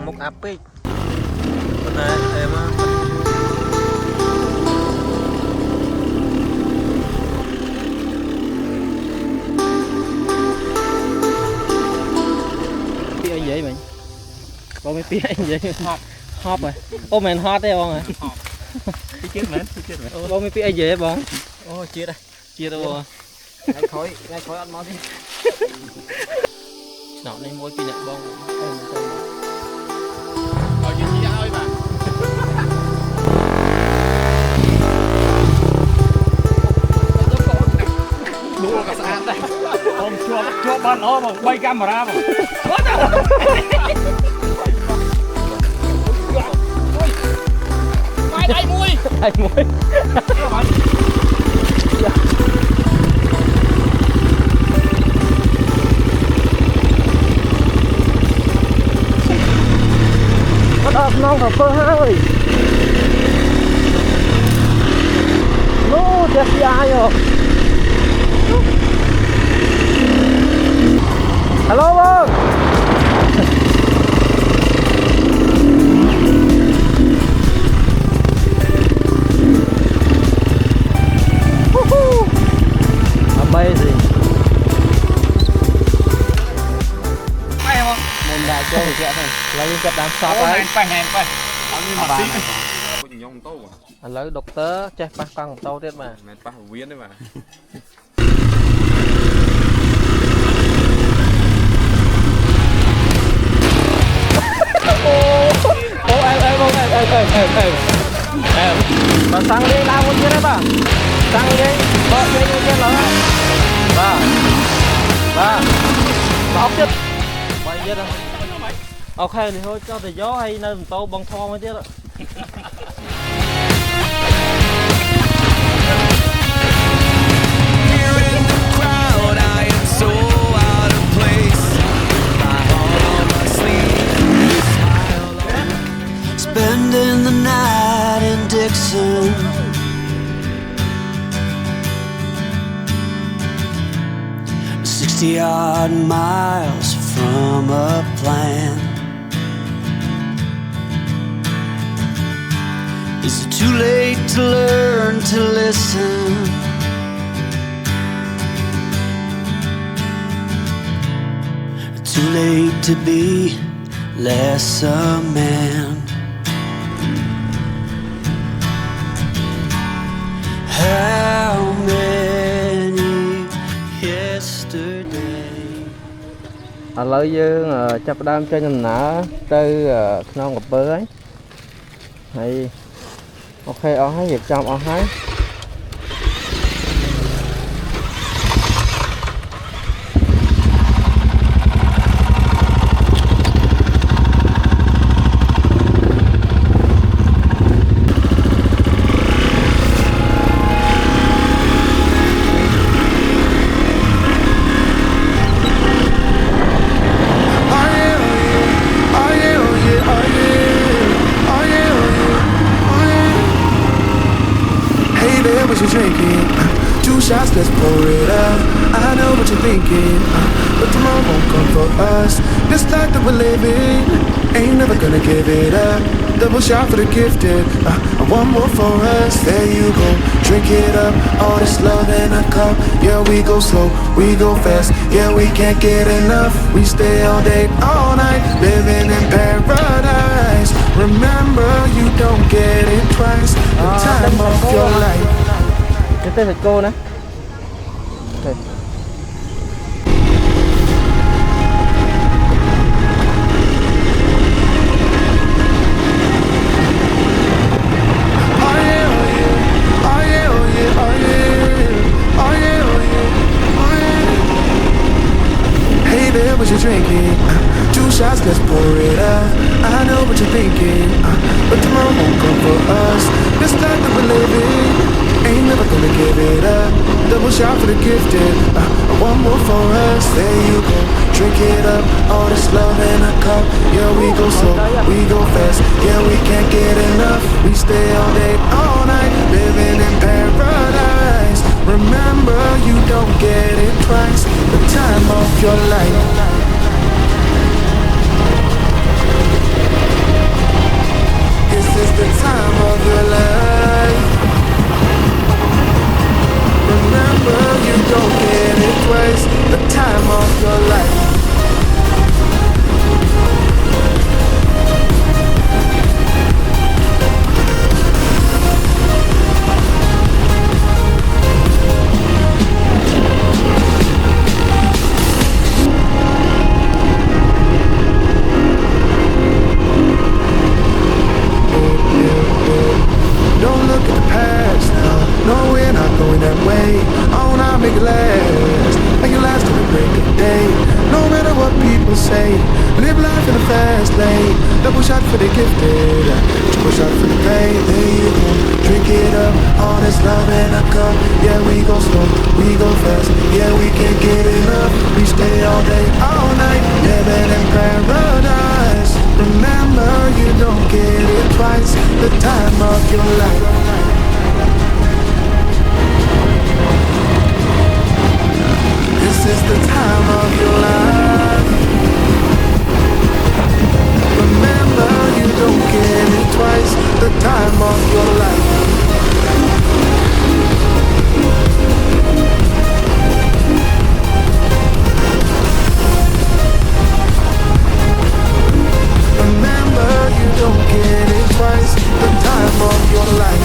mục áp bích này em á pi anh vậy mình có mấy pi anh vậy hop rồi ô mền hot đấy không à cái chết mến có mấy pi anh vậy bông ô chia đây chia đâu ngay khói ăn món đi nọ này mỗi pi nè bông rồi chia ơi mà đua cả sàn đây ông chua ban nó mà bay camera mà ai muối nó non cà phê ơi nó chết dài rồi hello bông amazing mình đã chơi thì kẹo này lấy cái đám sọt đấy lấy độc tớ chơi bắt con tàu tiết mà bắt viên đấy mà em mà sang đi lao con kia đấy bà sang đi vợ chơi con kia lớn ba học chết mày biết không ok thì thôi cho thầy gió hay nên tàu bằng thon mới chết đó Spending the night in Dixon, 60-odd miles from a plan. Is it too late to learn to listen? Too late to be less a man? How many yesterday? lấy dương chập đam cho nhìn nở từ non gặp bơ ấy hay ok ở hai việc trong ở hai What you drinking? 2 shots, let's pour it up. I know what you're thinking, but tomorrow won't come for us. This life that we're living ain't never gonna give it up. Double shot for the gifted, and one more for us. There you go, drink it up. All this love in a cup. Yeah, we go slow, we go fast. Yeah, we can't get enough. We stay all day, all night, living in paradise. Remember, you don't get it twice. The time of your life. cái tên phải cô nữa Hey there, what you drinking? 2 shots, let's pour it up. I know what you're thinking, but tomorrow won't come for us. This life that we're living ain't never gonna give it up. Double shot for the gifted, one more for us. There you go, drink it up. All this love in a cup. Yeah, we go slow, we go fast. Yeah, we can't get enough. We stay all day, all night, living in paradise. Remember, you don't get it twice. The time of your life. your life. Don't look at the past now. No, we're not going that way. Oh, now make it last. Make it last till the break of day. No matter what people say, live life in a fast lane. Double shot for the gifted, triple shot for the pain. There you go, drink it up. All this love in a cup. Yeah, we go slow, we go fast. Yeah, we can't get enough. We stay all day, all night, living in paradise. Remember, you don't get it twice. The time of your life. This is the time of your life. Remember, you don't get it twice. The time of your life. Remember, you don't get it twice. The time of your life.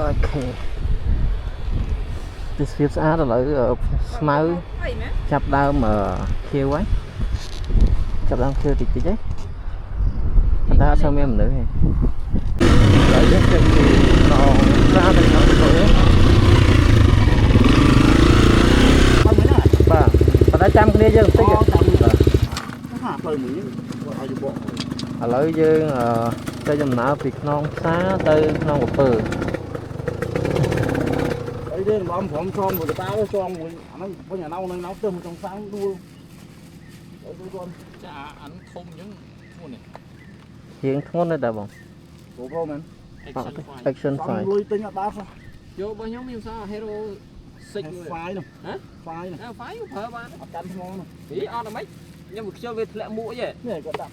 ok cái xếp xã đó lại máu chập đau mà kêu ấy chập đau kêu thì tí đấy ta sao em nữa lại rất chân thì nó ra bên nó rồi bà đã trăm cái dương tích à lấy dương cho dùm nào việc non xá tư non một bự ấy đây là ông phỏng son của ta với son của nó có nhà nâu nên nấu tôm trong sáng đua con chả ăn thôm những thôn này hiện thôn này đã bông của cô mình action phải lui tính là ba sao vô bao nhóm như sao hero xịt phái nè hả phái nè phái phở ba canh ngon nè ý on là mấy nhưng mà chơi về lẹ mũi vậy này có đặt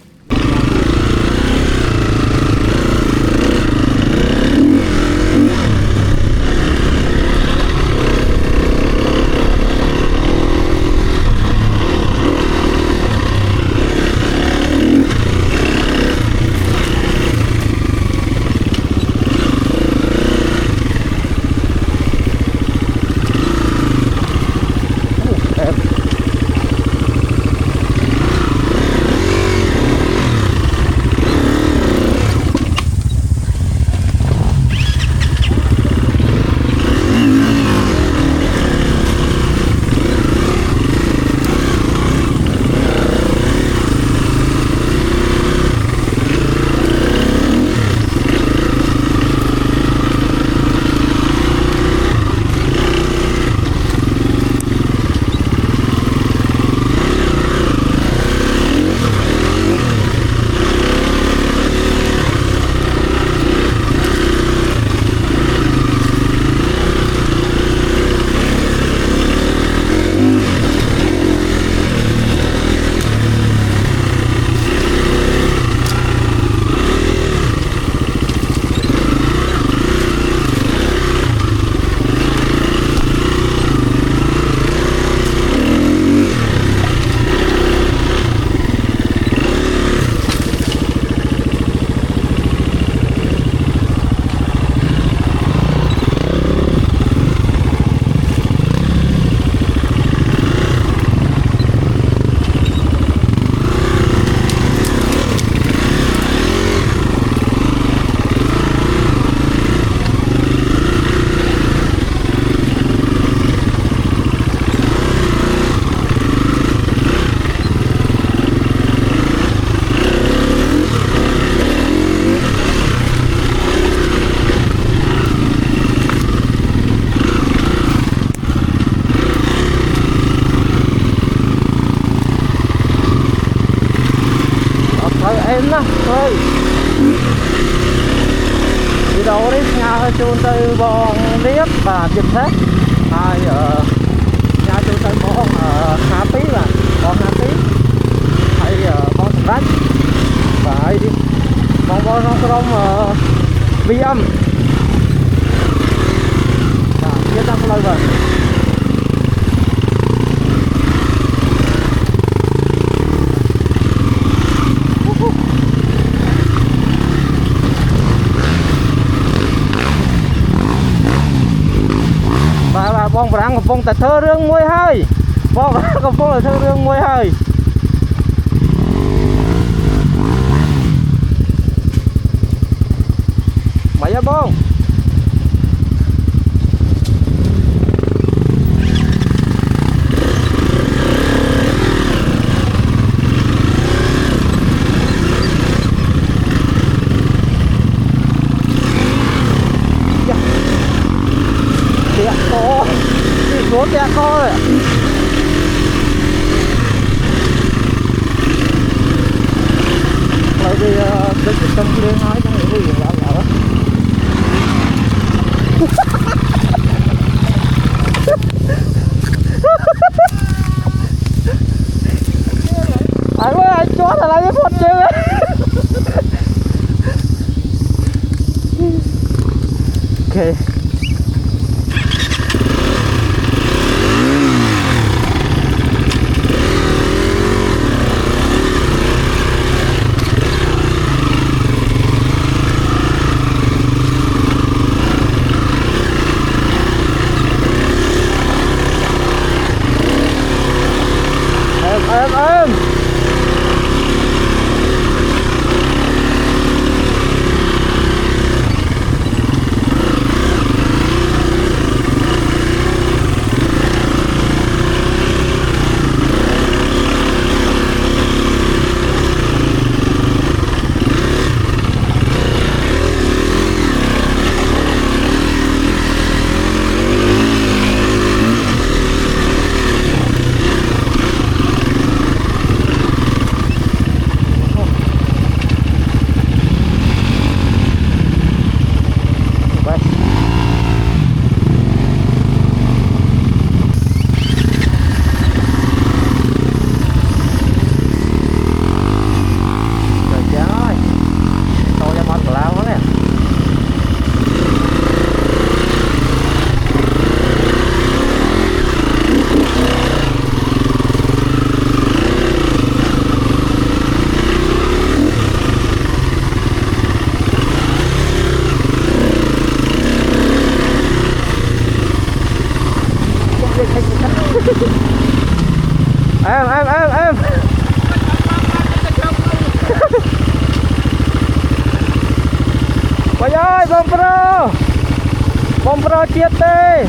em đó thôi đi đâu đấy nhà chôn từ bọn liếp và chụp hết hai nhà chôn từ bọn Hà Tí là bọn Hà Tí hay bọn Thằng Rách và ai đi bọn nó vi âm chia ra cái lời rồi và bong răng bong tại thơ rương môi hơi bong răng bong là thơ rương môi hơi mày ra bong số tẹt co rồi bởi vì cái tâm lên nói cho người gì là lỡ anh ơi anh chó là cái phốt chứ ok bom pro chiết tê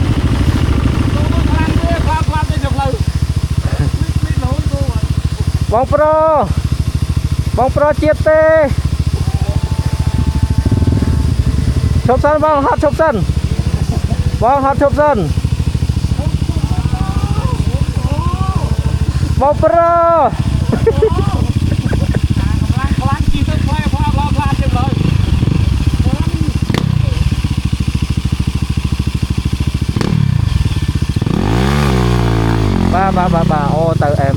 bom pro chiết tê chụp sân bom hot chụp sân bom hot chụp sân bom pro ba ô từ em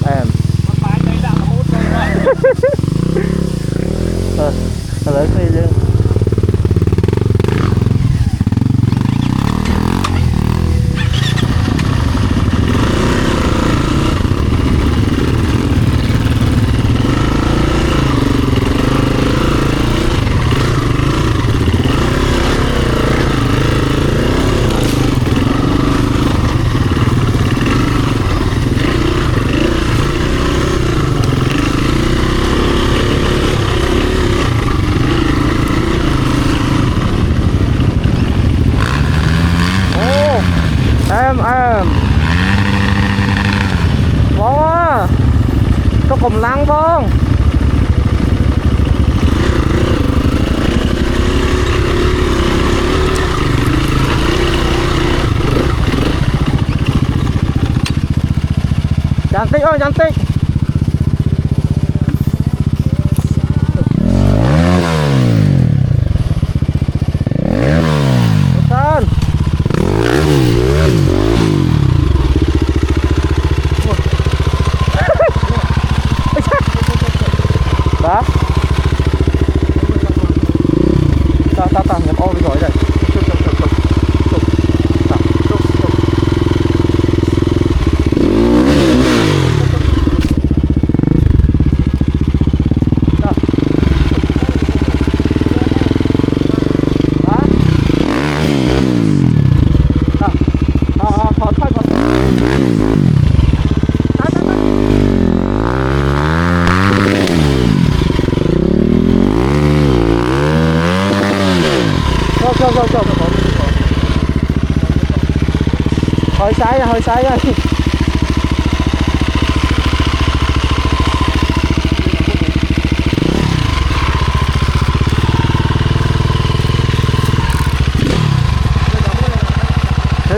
lấy phi đi em bông có cùng lăng bông cantik oh cantik Pesan Hả? Ta nhập ô đi rồi đây. Cho hơi sai ơi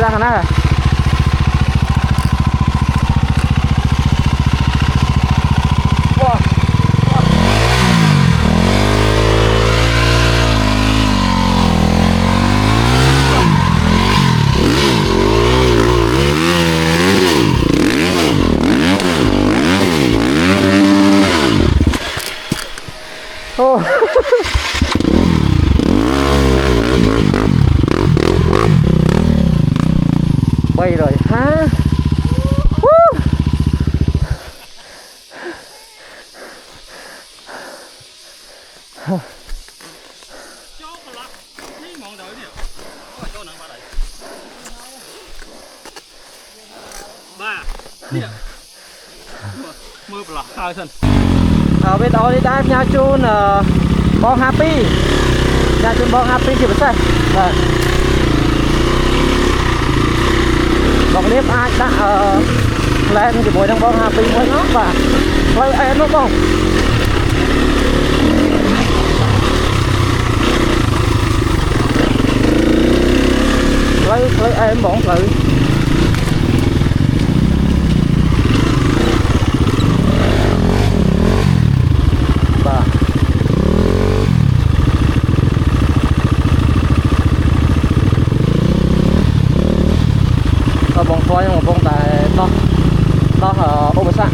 ra khả năng bay rồi ha. mưa bờ khai thân ở bên đó đi đá nhà chun bong happy nhà chun bong happy thì phải vâng bong nếp ai đã lên thì mỗi đang bong happy mới ngót và lấy em đúng không lấy em bỏng thử bông khói nhưng mà bông tại to ở ô bát sạn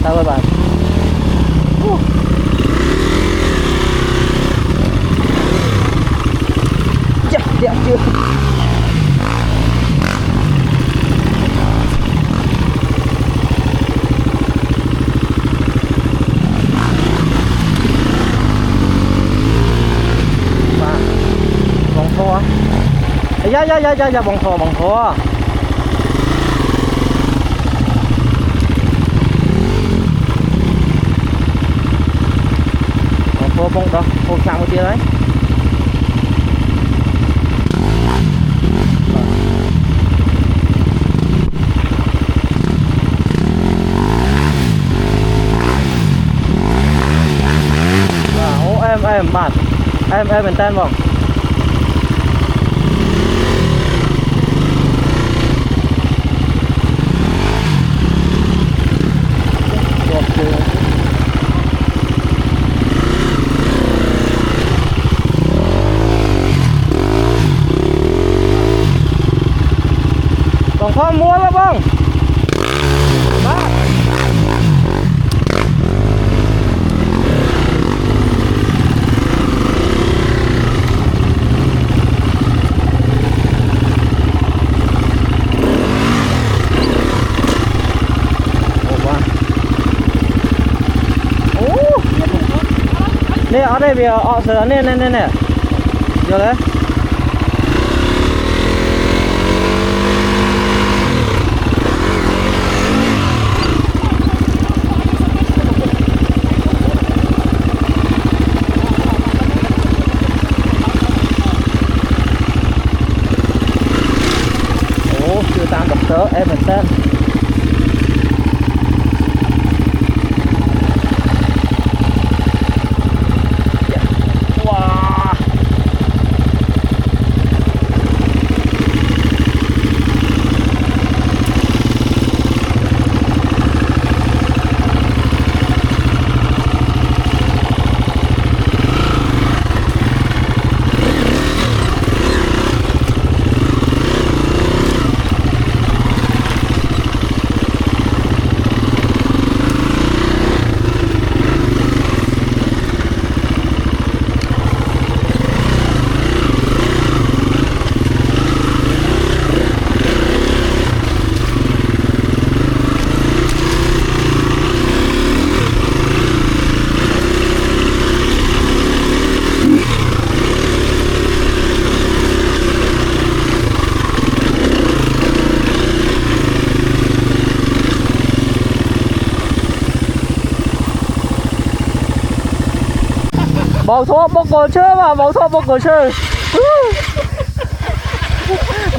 chào các bạn đẹp chưa bông thua dạ bông thua bông thua bông đó, bông sang một tia đấy. em mình tên bông bông khó mua đó bông đó. Nè ở đây bây giờ họ sửa nè nè vô đấy chưa tam độc tớ em mình tên bảo thua bốc cổ chưa mà bảo thua bốc cổ chưa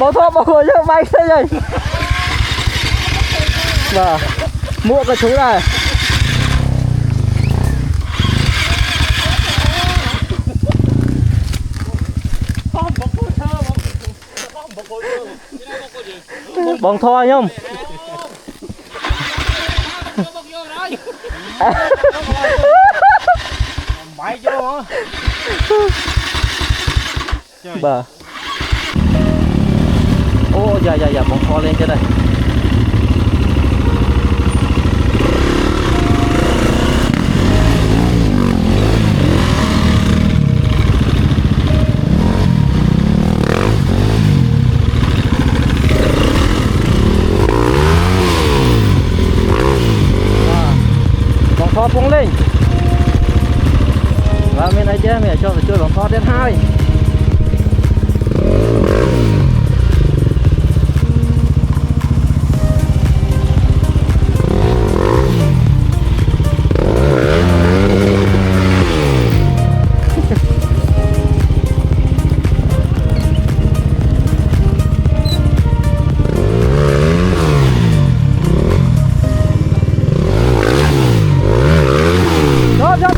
bảo thua bốc cổ chưa bay thế rồi và mua cái chú này bóng thua nhung máy vô bà ô dạ bóng thò lên trên đây bóng thò phóng lên và bên đây chứ mình cho phải chơi bóng thò đến 2 Chốt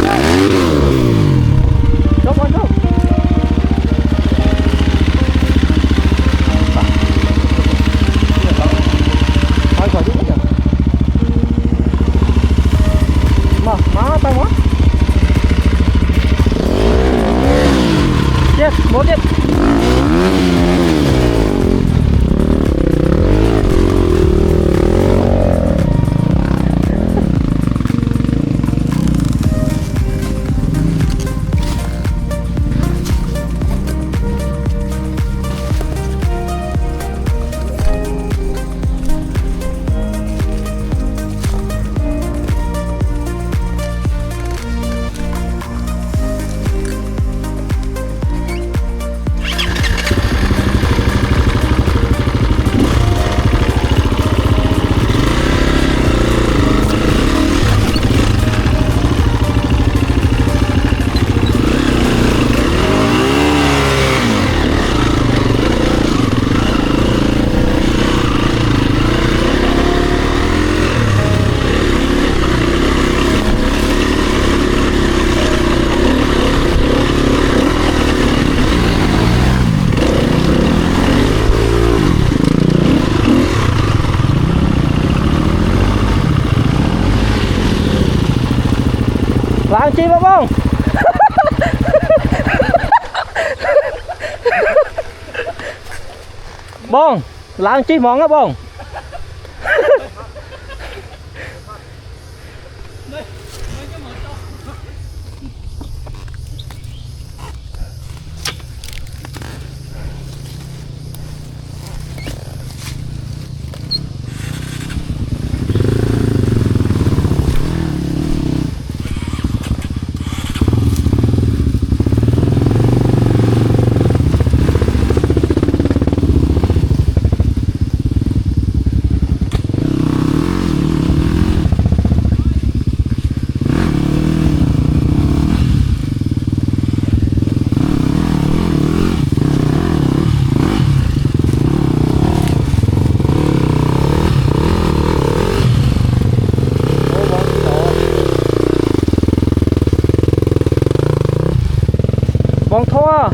chi vào bông bông làng chi món á bông bông thua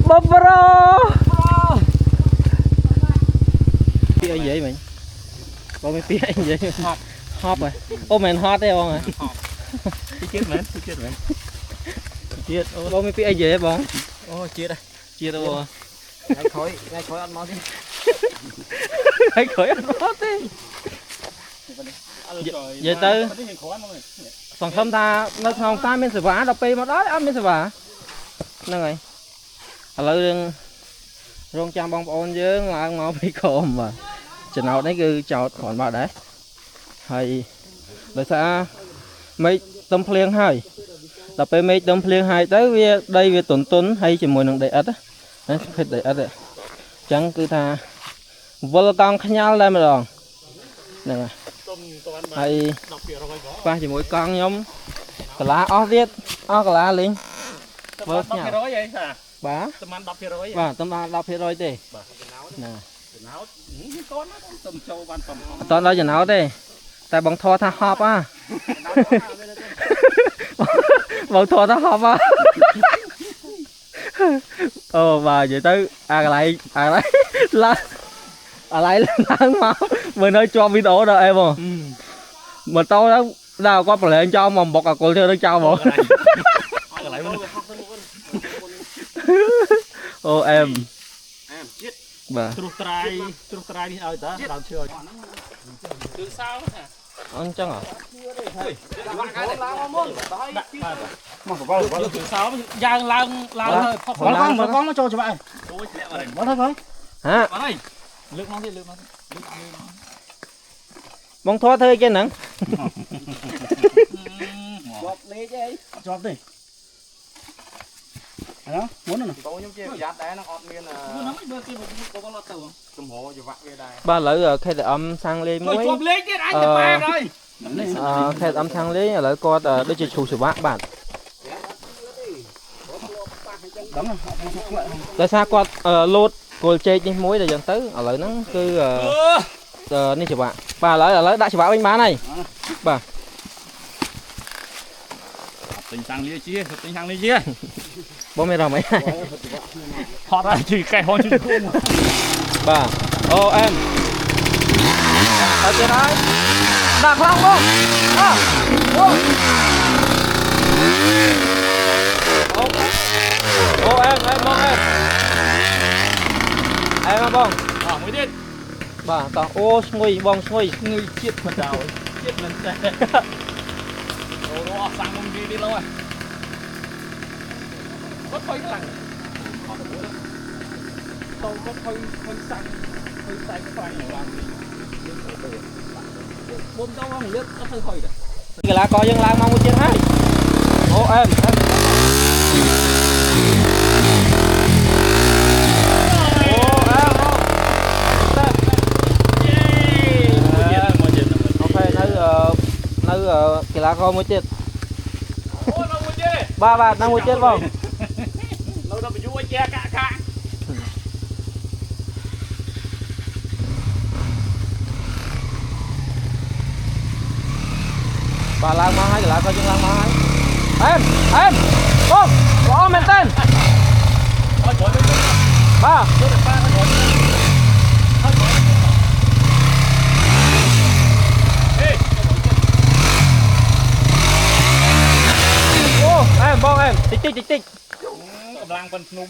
bông bro pi ai vậy mình bông mới pi ai vậy hop rồi ô mình hot đấy bông à chết mến chết bông mới pi ai vậy bông Ô chết đây. chết đâu bông Ngay khói ăn máu đi. thấy khởi ăn hot thế vậy tư còn không ta nó không ta mình sẽ vả đập pi mà đó ăn mình sẽ vả nè rồi lời rong chăm bông ôn với là ngó bị cồn mà chừng nào đấy cứ chọt còn vào đấy hay để sao mấy tôm phèn hay đập pi mấy tôm phèn hay tới đây về tuần hay chỉ mùi nồng đầy ớt á đấy phải đầy ớt đấy chẳng cứ ta vô con khăn nhau lên mà rồi nè rồi hay qua chỉ mỗi con nhóm cả lá ó viết ó cả lá lính vớt nhau bá và tôm đập hết rồi đi nè tao nói chuyện áo đi tại bằng thò tha họp á bằng thò tha họp á và vậy tới lại là lại lên máu mình nói cho video đó em à mà tao đó nào có plei cho mà bọc cô theo nó trao bộ ô em bà trục trai đi ơi ta làm chưa từ sao anh chăng à từ sao giang lang con nó cho bạn bỏ thôi hả lướt nó đi bông thoa thôi cái nặng chọp đi đó muốn rồi ba lỡ khai âm sang lên muối khai âm sang lấy lỡ co đôi chỉ chủ sử bạn tại sao qua lột cồn chơi đi muối để dần tới ở lỡ nó cứ nên chỉ bạn bà lỡ đã chỉ bạn anh má này bà tình sang lia chia bố mẹ rồi mấy họ ra chỉ cái hòn chứ bà ô em ở trên đấy đạp không không ô em bông em bông mới đi bà tao ô ngồi bông ngồi người chết phần đầu chết lần xe ô sang bông đi lâu à có thôi cái lằng tôi có thôi xanh cái phải này làm gì bốn đâu không lướt có thôi rồi cái lá coi dân lang mong một chiếc hai ô em cái lá coi một chiếc ba bạc đang một chiếc không lâu đâu mà vui che cả bà lang mang hai cái lá coi dân lang mang hai em bông có men tên ba tích กำลังเป็นนุ่ม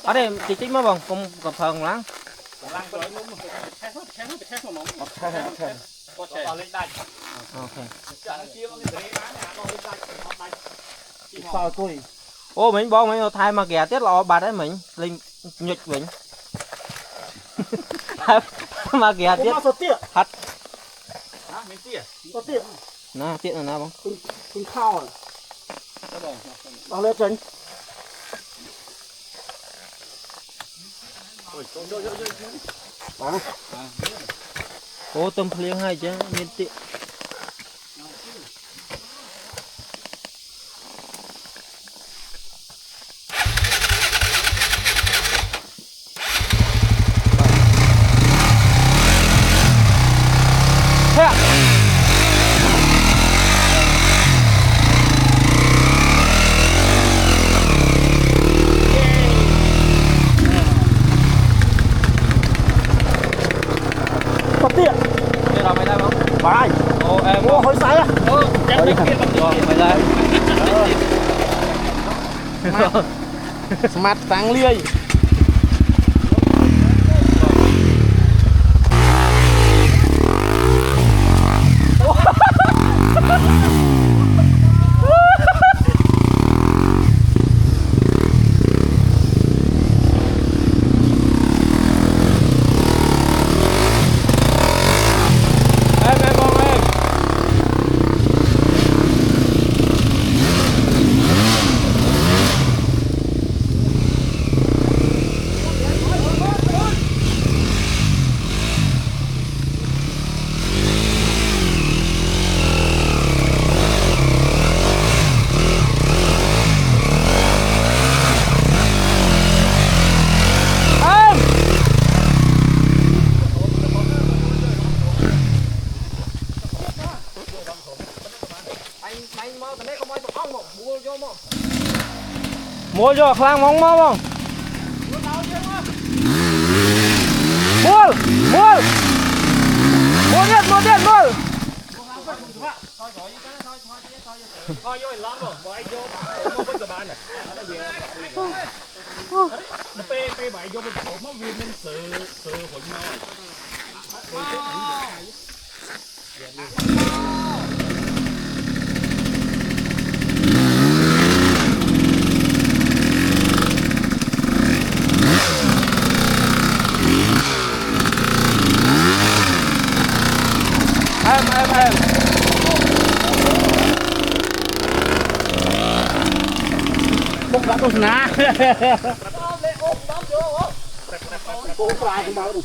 ở đây tích mà bông cùng cặp phần lắm กำลังเป็นนุ่มแค่สมองก็แช่เล่นได้ ok จะนั่งเชียร์ก็ไม่ได้นะเนี่ยเราเล่นได้sao tôi ô mình bông mình thay mà ghé tiết lò bà đấy mình lên nhịch mình mà ghé tiết có tiết hắt hả mấy tiết có tiết nè tiết là nào bôngคุณข้าวเอาเลยจัง ô tôm phliêng hay chứ miên tiện có tiết đây là mày đây không bài ô em ô hơi sai á chẳng biết kia rồi mày đây smart tăng lia em bông em mua vô khoang mong mau không mua điện mua coi vô lắm rồi bỏ anh vô không có cái bàn này nó pe bảy vô bên cổ nó viên nên sự hội nhau em bốc đã tôi ná cô phải cũng báo được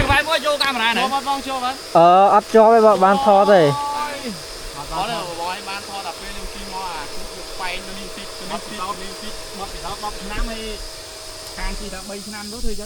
vài mua vô camera này bong cho bạn อัดจอไปบ้านทอดเลย có đâu bói bán thò đập lên kim mò à quay nó đi xịt bóp thì nó năm hay càng chỉ là 3 năm đó thôi chứ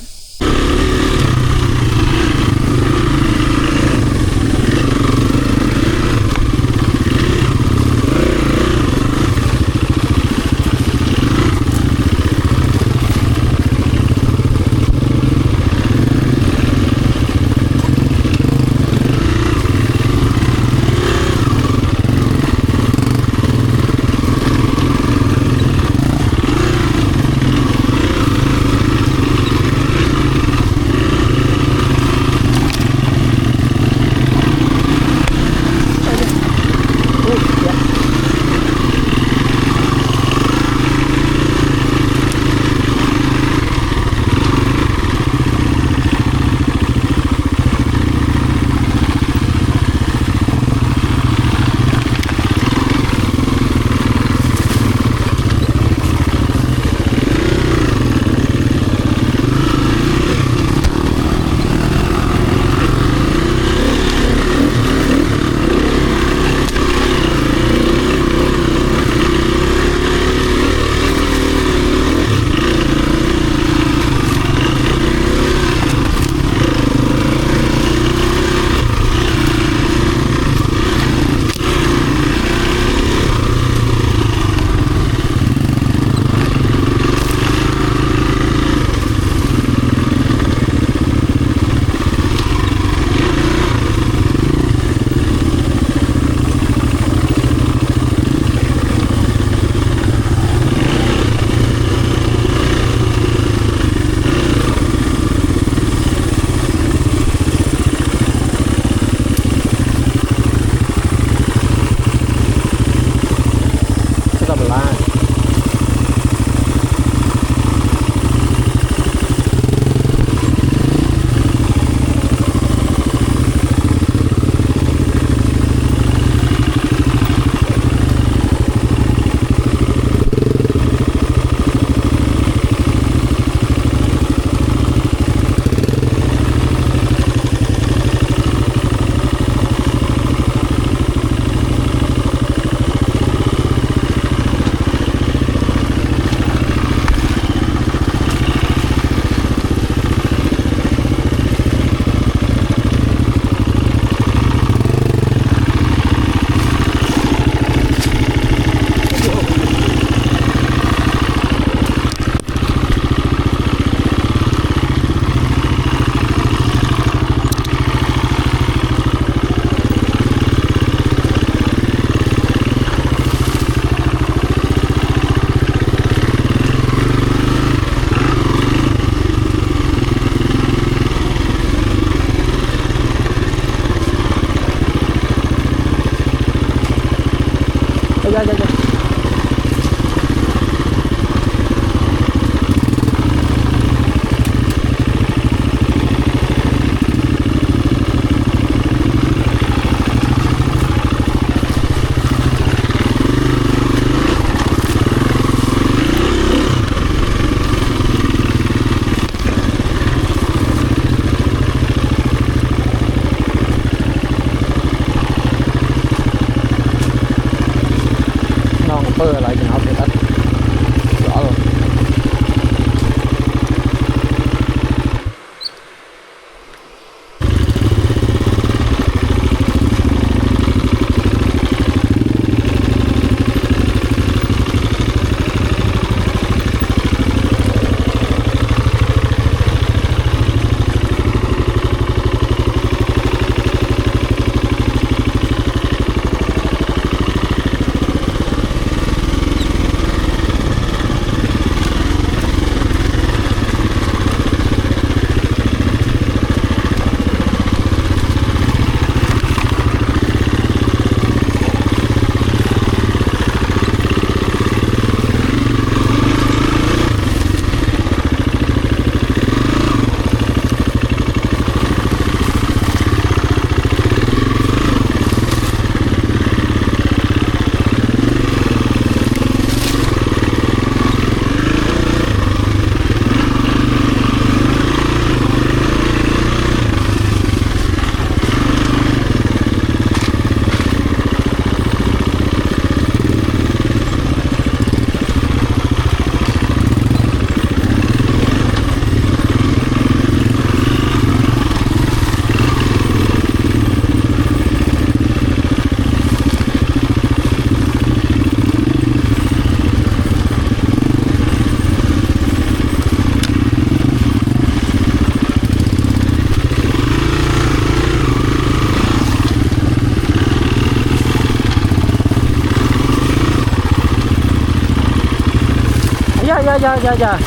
dạ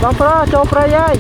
bóng pro cho pro ơi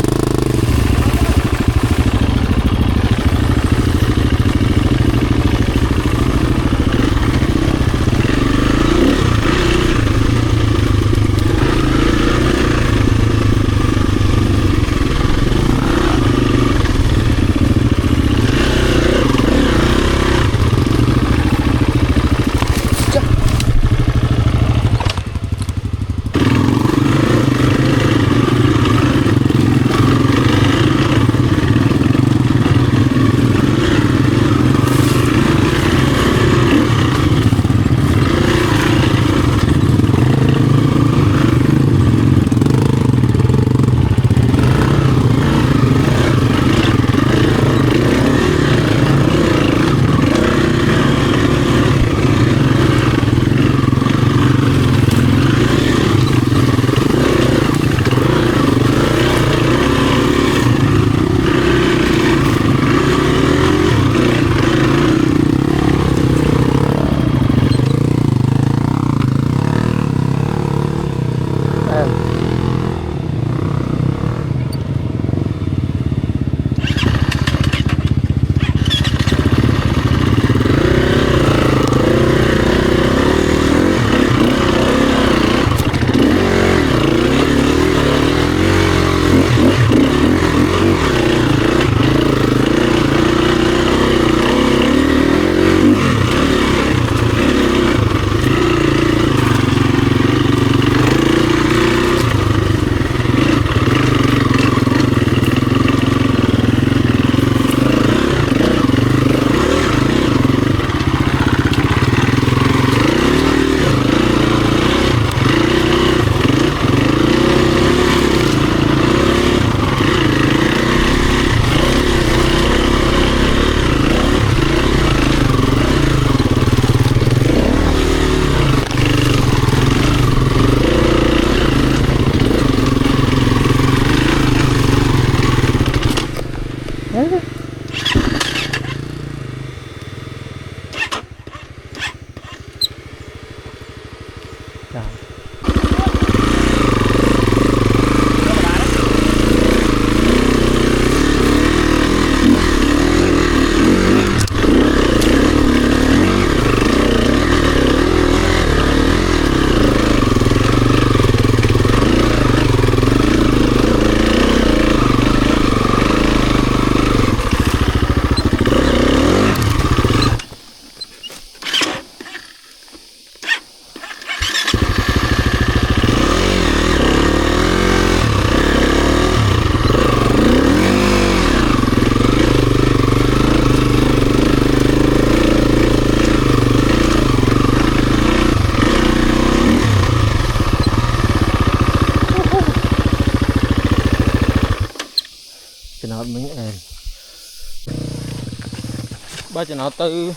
ba channel từ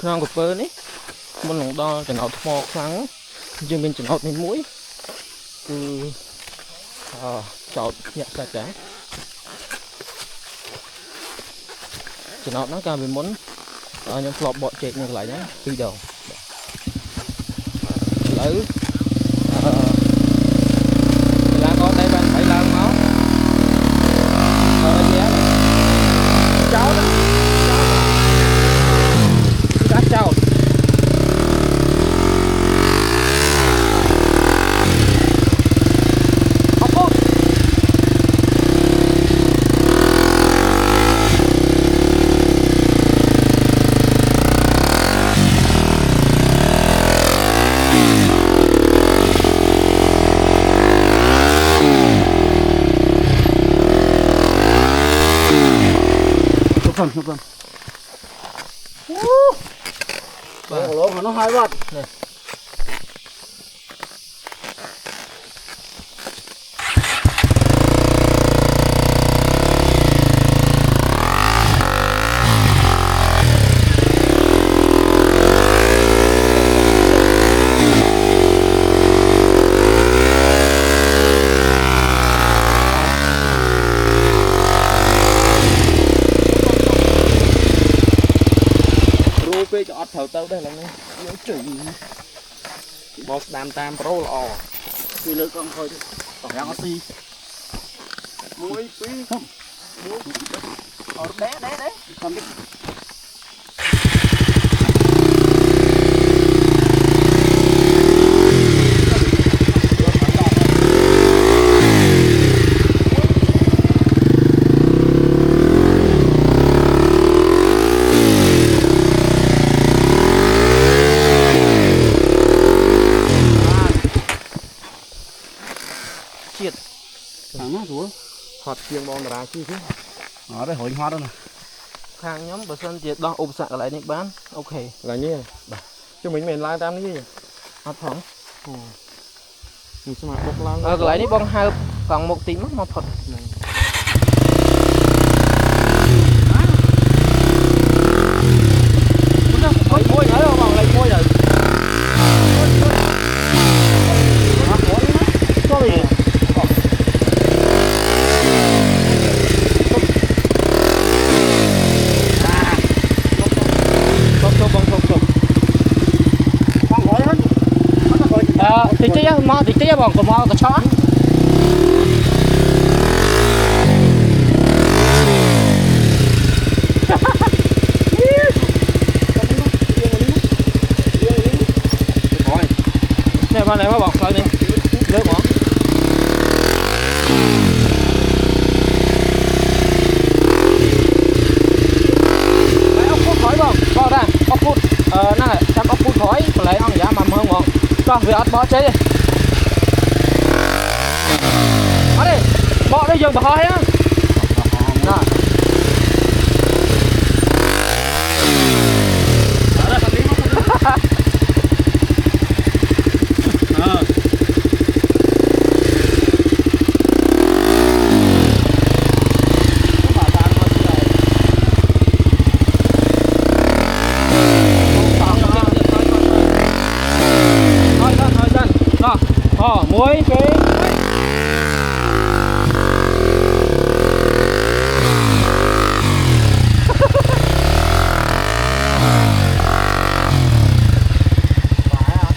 khang của pơ ní muốn lòng đo channel thò kháng dương bên channel này mũi từ chọn nhẹ sạch trắng channel nó cao về muốn những flop bọt chệch như lại nhá đi đầu lấy lá có đây bạn phải lao máu cháu đó chào Vâng. Lỗ mà nó hai vạt này. Rô cho ọt thầu tao đây là này yếu chửi bọc đàn tam pro lò thì lỡ con thôi đang có xì muối phí không muối đấy còn cái hot chiêng bong ra chi chứ nó đây hồi hoa đó nè khang nhóm bờ sân chỉ đo ốp sạc lại nick bán ok là như này cho mình like tam cái gì hot phỏng mình sẽ mặc bốc lan lại nick bong hai còn một tí mất một thuật môi nữa đâu bằng lấy môi rồi có gì thì chứ mò thì chứ bọn của mò cái chó nè con này mới bọc lại đi nước bỏ ốc phút khói không bao ra ốc phút này chắc ốc phút khói lấy ăn giá mầm hơn ngon con về ớt bó chế đi ở đây bọ đây dừng bò á nè muối phí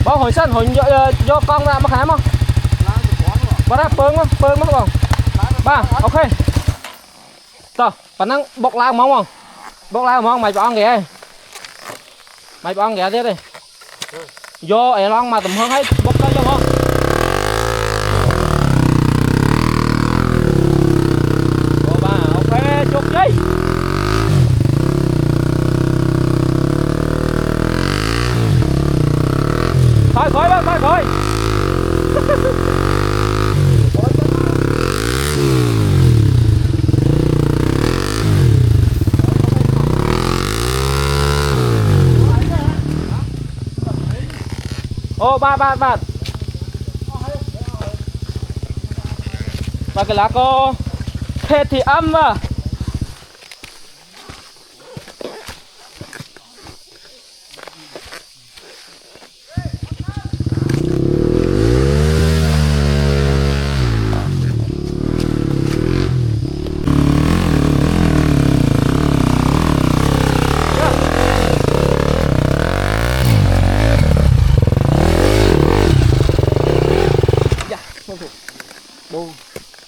bó hồi sân hồi vô con ra mà khám không bó ra pơn mất không ba ok tao bản năng bọc lao mong không bọc lao mong mày bỏ kìa mày bỏ kìa tiếp đi vô ấy long mà tầm hơn hết bốc lên luôn không chục giây khỏi bác khỏi ô ba cái lá cô phê thì âm à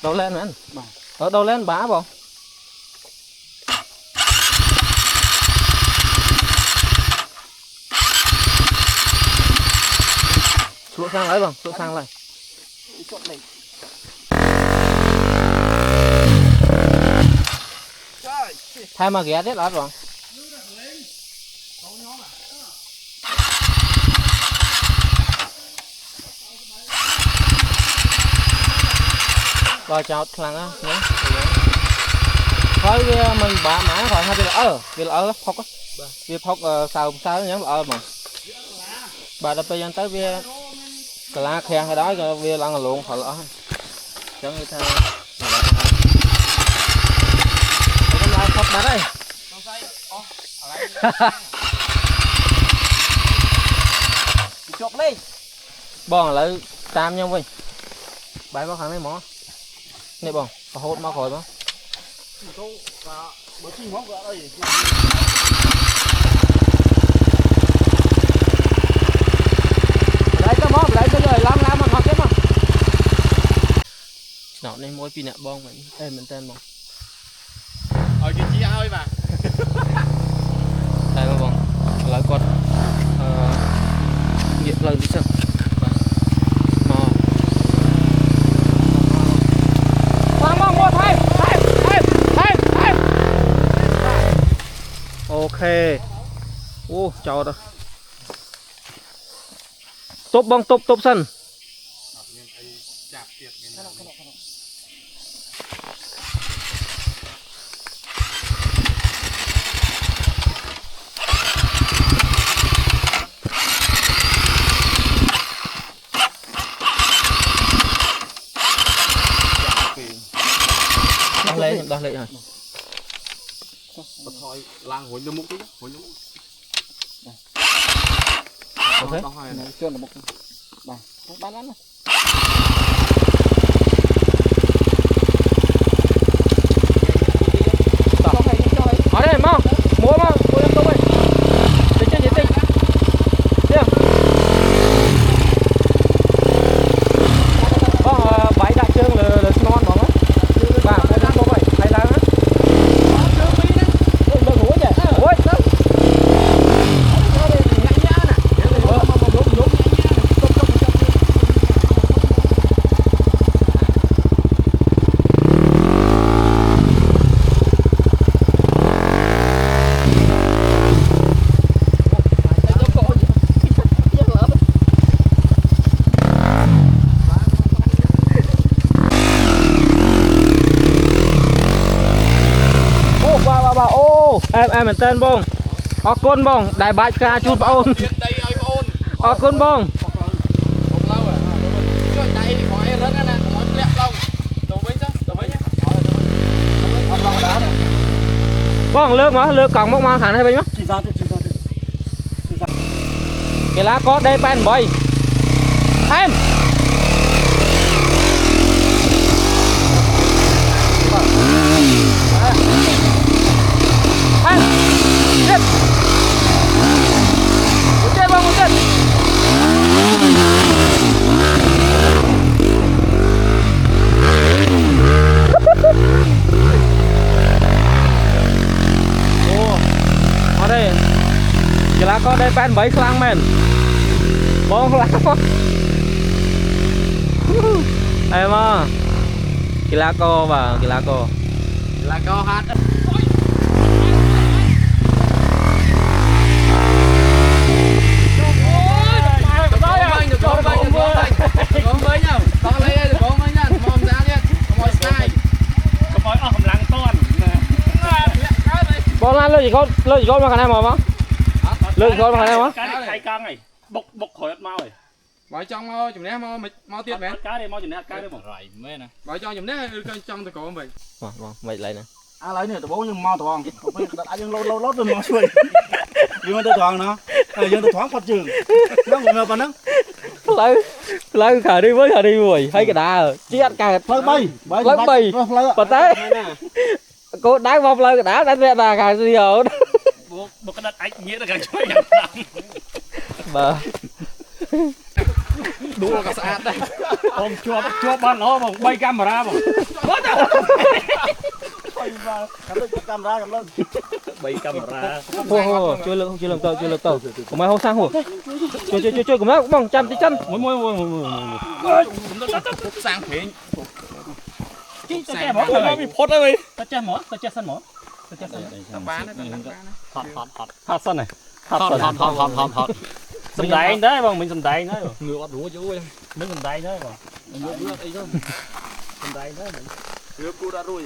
đâu lên anh ở đâu lên bả không xuống sang lấy bằng xuống sang lấy thay mà ghé đấy là rồi coi chào thằng á thôi mình bả mã rồi hay vì là ở phọc á vì phọc sao nhắn là mà bà đã bây tới vì cái lá khe hay đó vì là luôn phải lỡ chẳng như thế lại phọc bà đây chụp đi bòn lại tam nhau với bài có kháng này mỏ này bông có hốt mà khỏi không lấy cho rồi làm mà ngọt chết mà nọ này mỗi pin nè bong mình em mình tên bong ở cái chia ơi mà đây mà bong lại con nhiệt lần đi xem mò một hai ok ô chào đó top bong top sân đó lấy rồi thôi lang hồi nó múc đi hồi nó ok Chôn là một bán lắm. ở đây mau mua em tôm ơi để chơi gì đi xem bãi đại trương là non bóng á và mua em tôm ơi hay là á đừng ngủ nhỉ ôi em mình tên bông ở côn bông đại bạch ca chút ôn ở côn bông bông lướt mà lướt còn mốc mang hẳn hay bên đó cái lá có đây bên bơi em chết bông chết ở đây cái lá có đây bên bấy khlang men bông lá em à cái lá co và cái lá co hát bông lan lơi gì con mà cái này mà lơi gì con mà cái này mà cái căng này bốc khỏi mau rồi bỏ trong mau chùm nè mau tiết mẹ cá đi mau chùm nè cá đi một rồi mê nè bỏ cho chùm nè trong tôi cổ vậy vâng vậy lại nè lấy nữa tụi bố nhưng mau toàn đã nhưng lâu lót rồi mau xuôi vì mà tôi toàn nó nhưng tôi thoáng phát trường nó ngồi ngờ vào nó lấy khả đi với khả đi rồi hay cái đà chết cả lấy bay bật té cô đá vòng lên cái đá đánh mẹ bà cả gì ở một cái đất anh nghĩa là càng chơi nhặt bà đua cả sạt đây ông chua ban nó mà bay camera mà camera cầm lên bay camera chưa lần tàu của mày không sang hồ chơi của nó cũng bằng trăm tí chân sang phiền sang mỏ bị phốt đấy ta chơi sân mỏ bán hot sân này hot sân đáy đấy bằng mình sân đáy đấy Người bắt rúa chú em. mình sân đáy đấy mà sân đáy đấy người cu đã rồi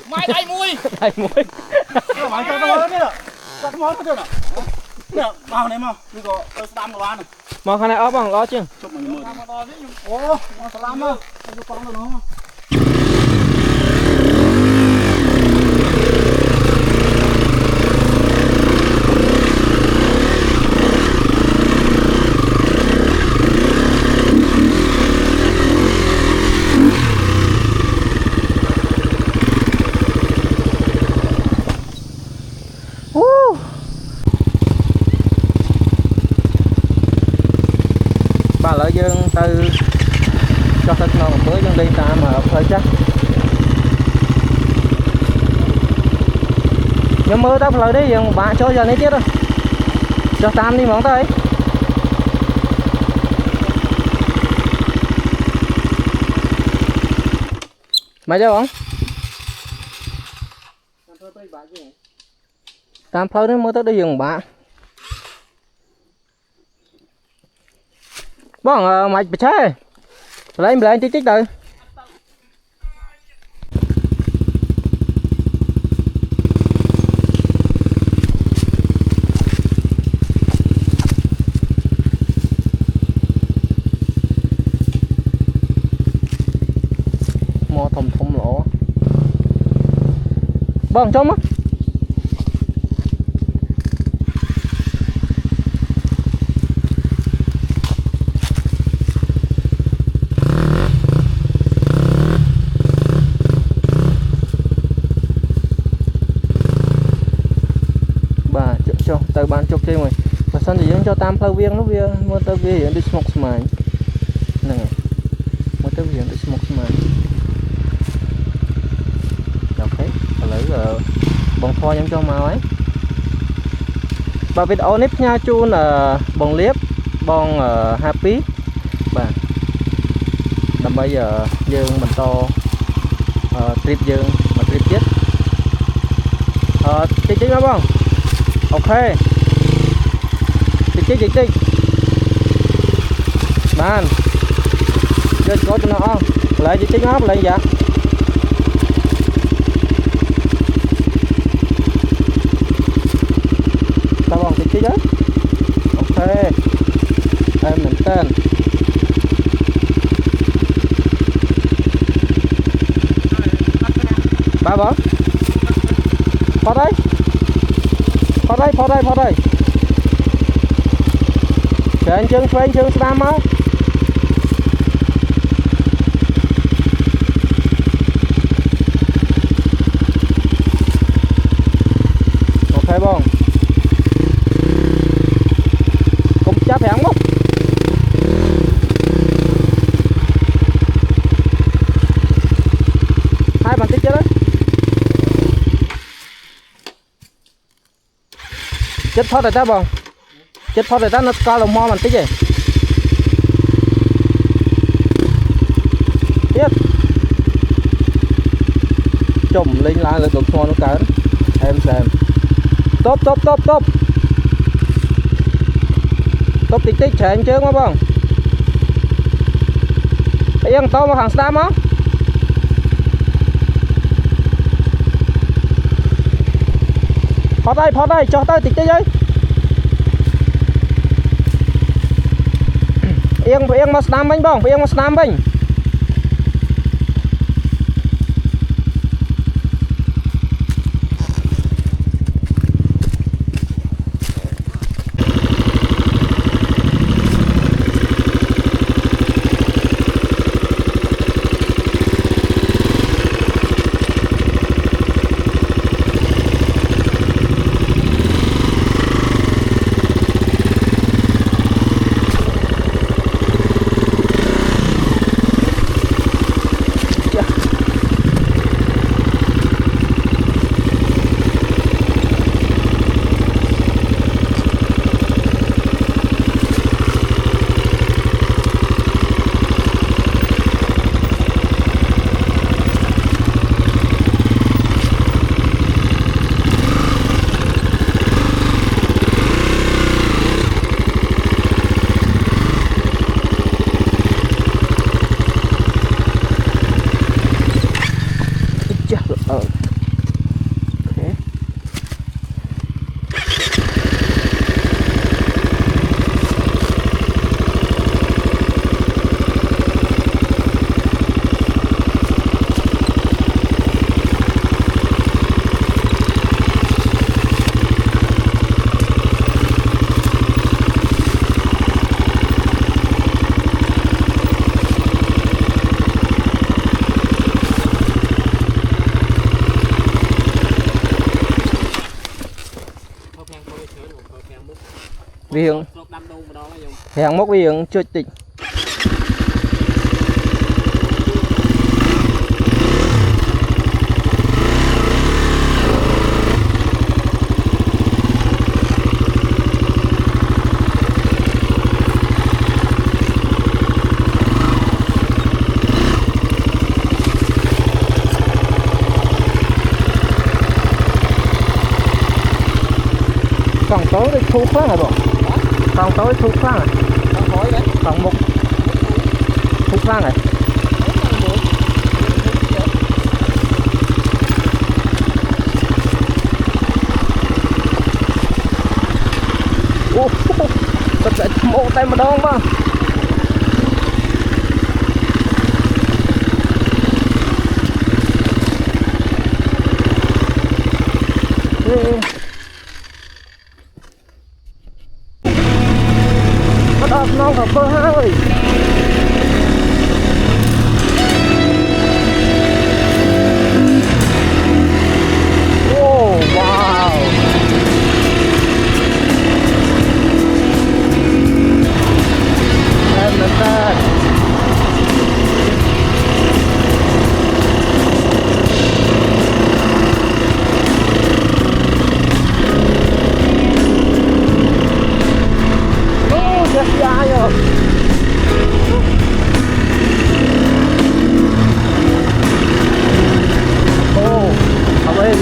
mai đây muối mày cho tao nữa cắt món cái nào nè bao này mà đi có đam của bạn này mà cái này ốp bằng đó chứ chụp mình mượn ô mà salam mà cái con rồi nó từ cho tới nó mới đang đi ta mà hơi chắc nhưng mơ tao lời đấy nhưng bạn cho giờ này chết rồi cho tam đi món tới mày chơi không tam phơi đấy mơ tới đây dừng bạn bóng mày bị chơi lấy anh tí tích rồi mò thầm thầm lỗ bóng trong á cho từ ban chục thêm rồi và sân thì cho tam phơi viên nó mua tơ viên đi smoke mày này mua tơ viên đi smoke mày ok lấy bông pho nhắm cho màu ấy và video nếp nha chu là bông liếp bông happy và làm bây giờ dương mình to trip dương mà trip chết tí nó không ok tí bạn chơi có cho nó lại tí nó lại dạ tao bằng tí đó ok em mình tên ba bó vào đây phó đây chuyển chân Sam á ok bông cũng chấp hẹn không hai bàn tích chứ đấy chết thoát rồi ta bông chết thoát rồi ta nó co lồng mo mình tích gì tiếp chùm lên lại là được ngon nó cả em xem top tích chạy em chơi không bông yên to mà hàng Sam á phó đây cho tới tích giấy yên mà Sam bánh bông yên mà Sam bánh vì hiện mốc vì hiện chưa tịch Sòng tối đi thu khoáng hả bộ? Sòng tối thu khoáng à? Sòng tối đấy. Sòng mục thu khoáng này. Ô, thật sự mộ tay mà đông mà. Bắt ập non cả bơ hơi. Oh, wow. Em là ta. Chết dai rồi. Ô, ở bên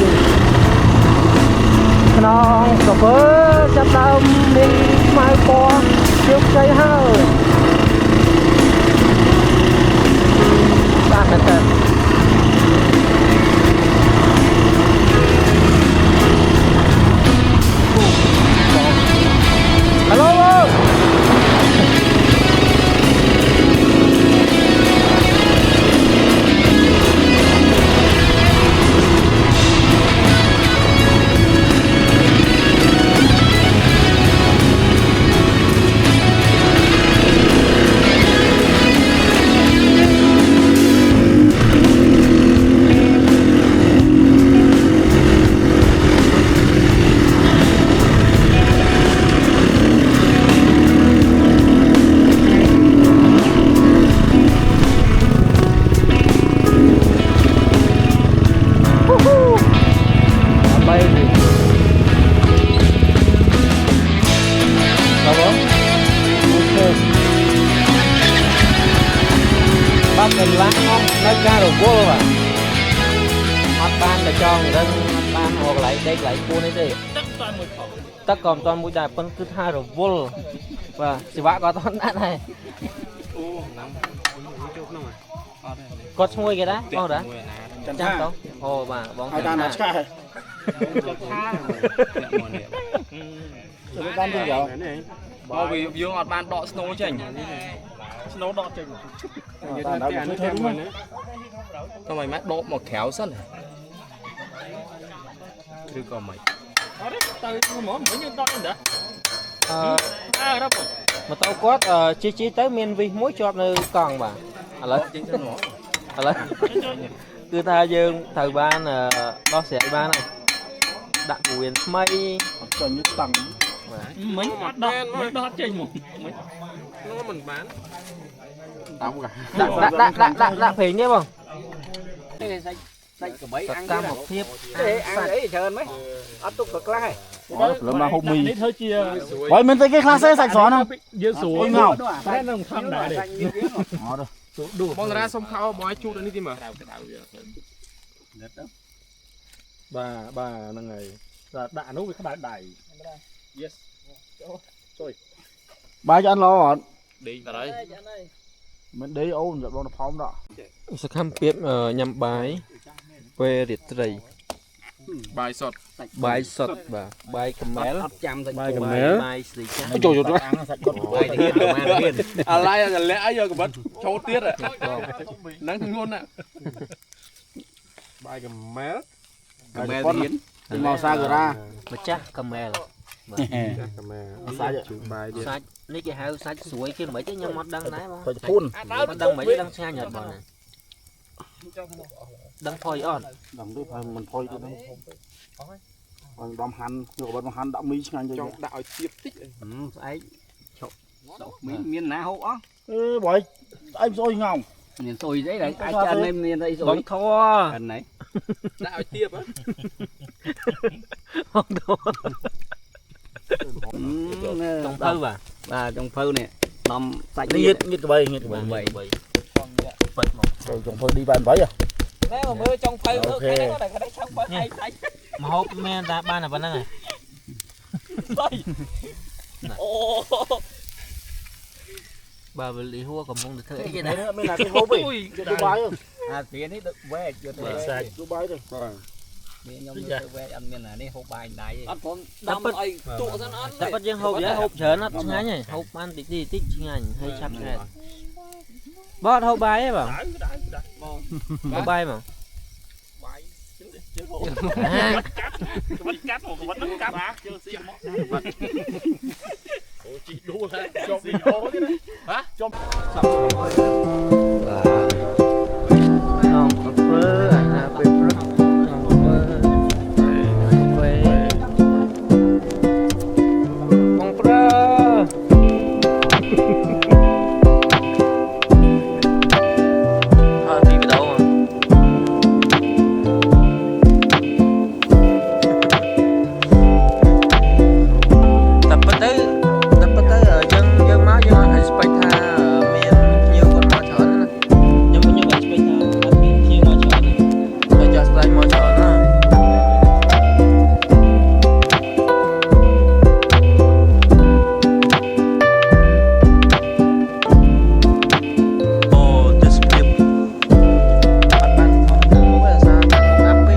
non cà phê chắp đâm đi mai qua chiếc cây hơi ba mét tận. Hello. Bác cần láng không? Nó ra rồi vô mà. Hot ban là cho người dân hot ban hoặc lại đây lại cua này đi. Tất còn toàn mũi đài phân cứ tha rồi vô. Và chỉ bác có toàn đã này. Có xuôi cái đó, con đã. Chắc không? Ồ bà bóng ai ta nói sai cái con gì vậy Bao vì dương ọt ban đọ snow chỉnh. Snow đọt chừng. ta đã một thứ đúng không Có mày mắt đỗ một khéo sân. Chứ còn mày. Đó đấy, tao món mới như đọt đó. Đó. Mà tao quát chi tới miền vi muối chọt nơi còn bà. À lấy. À lấy. Cứ tha dương thời ban đó sẽ ban này. Đặng quyền mây cho những tầng Mấy đọt chừng một. Nó mình bán. Đặng phình nhé không? Xanh của mấy Thật ăn cam một thiếp. ăn đấy trơn mấy. Ăn tục cực lắm. lớn mà hộp mì thôi chia. vậy mình thấy cái class xe sạch gió không Dưa xuống. ôi ngào Cái nó thăm đã để. Bọn ra xong khao bói chút đi tìm mà. Bà là người đã nấu với các đại. Yes. ba cho ăn lo rồi Đi vào đấy. mình đi ôn rồi nó phóng đó Sẽ khám tiếp nhằm bái quê rịt rầy. Bài sọt. Bái sọt và bái cầm mél. ba cầm méo Bái xì chá. ôi trời trời Bài thiên mà thiên. À lại là lẽ giờ của bật châu tiết à. Nắng ngôn ạ. Bài cầm mé. cầm méo thiên màu xa rồi ra Mà chắc cầm mél. xa vậy Sách, ní cái hào sách suối kia mấy cái nhân mọt đăng nái mà. phải phun Mọt đăng mấy cái đăng xe nhật bọn này. Đăng phôi on. đồng đi phải mình phôi cho nó còn đom hành nhiều bên hành đậm mi ngang cho Trong đạo tiếp tích. Ấy. Miền ná hộ á. ê boy anh rồi ngào Miền tôi đấy đấy. Ai ăn em miền đây rồi. Bóng thua. Gần đấy. Đạo tiếp á. Bóng thua. Trong Thơ à? và trong phơi này nằm sạch nghiệt cái bầy vậy. rồi trong phơi đi bàn vậy à Đấy mà mới trong phơi ok cái đấy xong phơi hay thấy. Mà hộp men ra ban là vấn này. bà về lý hua còn mong được thế cái này nữa mới là cái hố bị Dubai không tiềnនេះដឹកវែកយកទៅ Dubai rồi មានខ្ញុំទៅវែកអត់មានអានេះហូបបាយដៃទេ អត់ព្រមដាំឲ្យទូអត់អត់ តែប៉ិតយើងហូបដែរហូបច្រើនអត់ឆ្ងាញ់ទេហូបបានតិចតិចឆ្ងាញ់ហើយឆាប់ឆ្ងាញ់បត់ហូបបាយទេបងហូបបាយមក Quýt cắt một quýt nắng cắt hả? Chưa xí một. Ủa chị đua hả? Cho mình ô thế đấy. Hả? Cho không phơ à bê phơ không phơ không phơ đi về đâu mà tập tới ở dân máu dân hay spike tha miền nhiều con máu chó nữa nhưng mà như vậy spike tha ăn miền nhiều máu chó nữa rồi cho spike máu chó nữa oh this clip bạn bạn không biết là sao không áp đi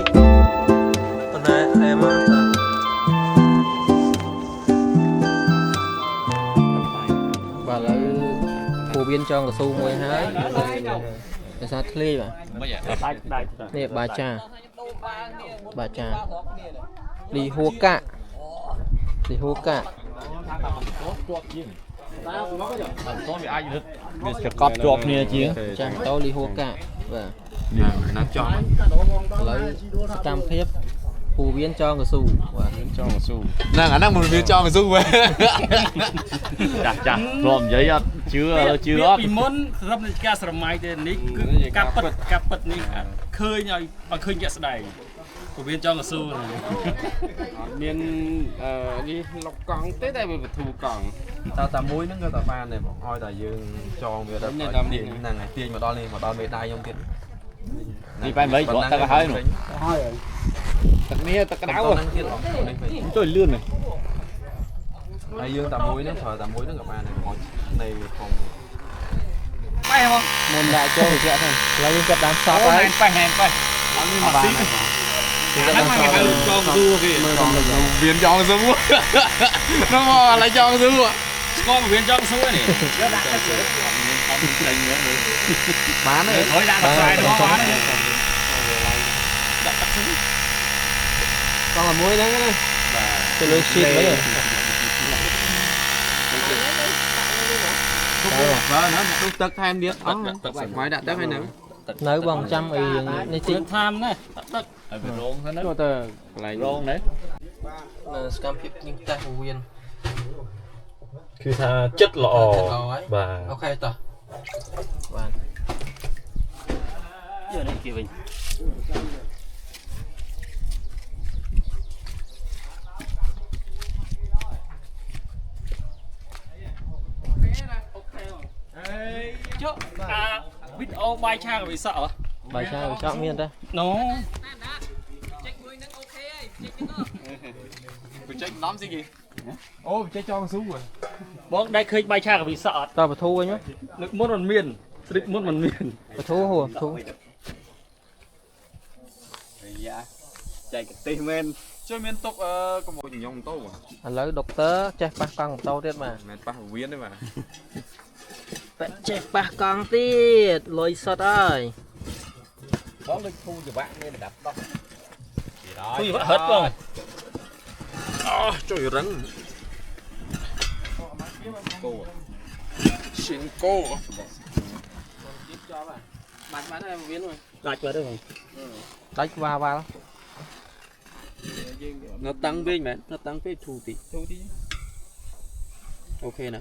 còn này em á bà lại phổ biến cho người su mùi hái để sao thli mà nè bà cha đi hua cạ cọp chuột nè chứ cha tao đi hua cạ và nó cho lấy cam phép phổ biến cho người su và nàng ở đang một viên cho người dung về chặt lòm giấy chưa bị món râm này ca sầm mai thế này cặp bật này khơi nhau bằng khơi nhẹ sài của bên cho người su này មាននេះលុកកង់ទេតែវាបធូកង់តែមួយហ្នឹងក៏តែបានដែរបងឲ្យតែយើងចងវាដល់ហ្នឹងហើយទាញមកដល់នេះមកដល់មេដៃខ្ញុំទៀត đi bay mấy bọn ta có hơi rồiទឹកនេះទឹកក្តៅហ្នឹងទៀតនេះ tôi lươn này ហើយយើងតែមួយហ្នឹងត្រូវតែមួយហ្នឹងក៏បានដែរមកនៃផង bay không môn đại cho thì sẽ thành lấy những cái đám sọt bay đấy bay ăn đi mà xí nó mà cái con du kì មានចងស៊ូnóមកlại ចងស៊ូ con viên cho su này bán đấy thôi đã đặt sai đúng không con là muối đấy cái tôi lấy xịt đấy rồi vâng nó cũng tức thêm đi ngoài đặt tức hay nữa nấu bằng trăm thì này chị tham đấy phải rôn thế cho tờ lại rôn đấy scam phép những tay hồ viên คือថាចិត្តល្អបាទ ok tờ bạn giờ này kia mình biết ô bay cha có bị sợ bài cha phải chọn miên đây nó check nắm gì kì ô check cho xuống rồi bóng đây khơi bay cha có bị sợ tao phải thu anh nhá nước muốn mình miền định muốn mình miền phải thu hồ thu chạy cái tim men chơi miền tốc có một nhông tô à lấy độc tớ che ba con tao tiết mà mẹ ba viên đấy mà phải che ba con tiết lôi sọt ơi bóng lên thu cho bạn nên là đập tóc thôi vẫn hết không trời rắn xin cô bán này một viên rồi gạch vào đây rồi đánh vào nó tăng bên mẹ nó tăng bên thu tí ok nè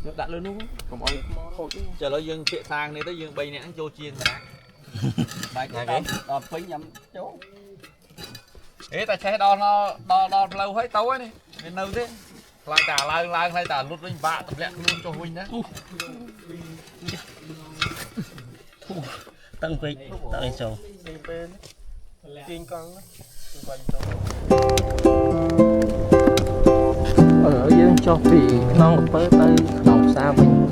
nó đặt lên luôn còn mọi chờ nó dương chuyện sang này tới dương bay nè ăn chô chiên mà bài cái đòn phính nhắm chỗ ế ta chạy đo lâu hết tấu ấy đi bên đâu thế lại tả lại tả lút lên bạ tập lẹ luôn cho huynh đấy tăng phí tạo lên sầu tiền con ở dương cho vị non bơ tới lòng xa mình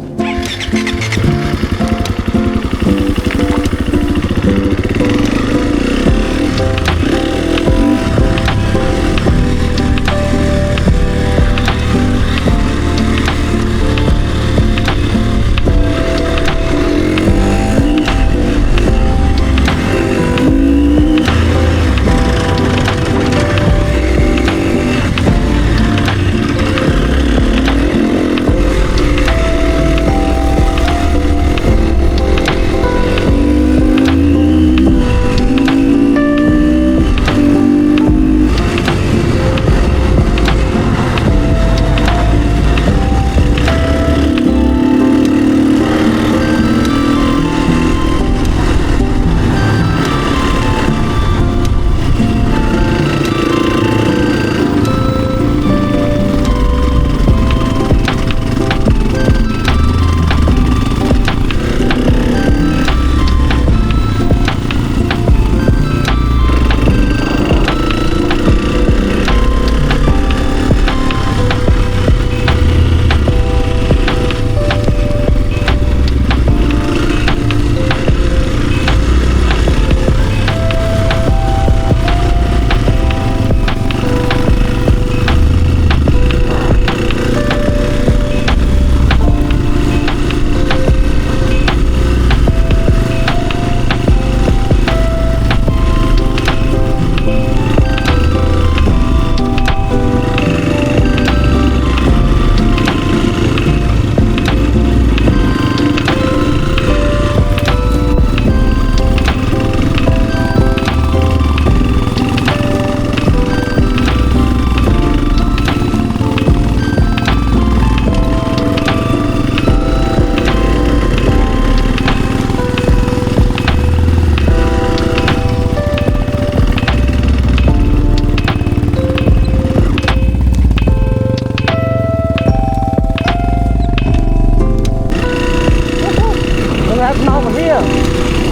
over here.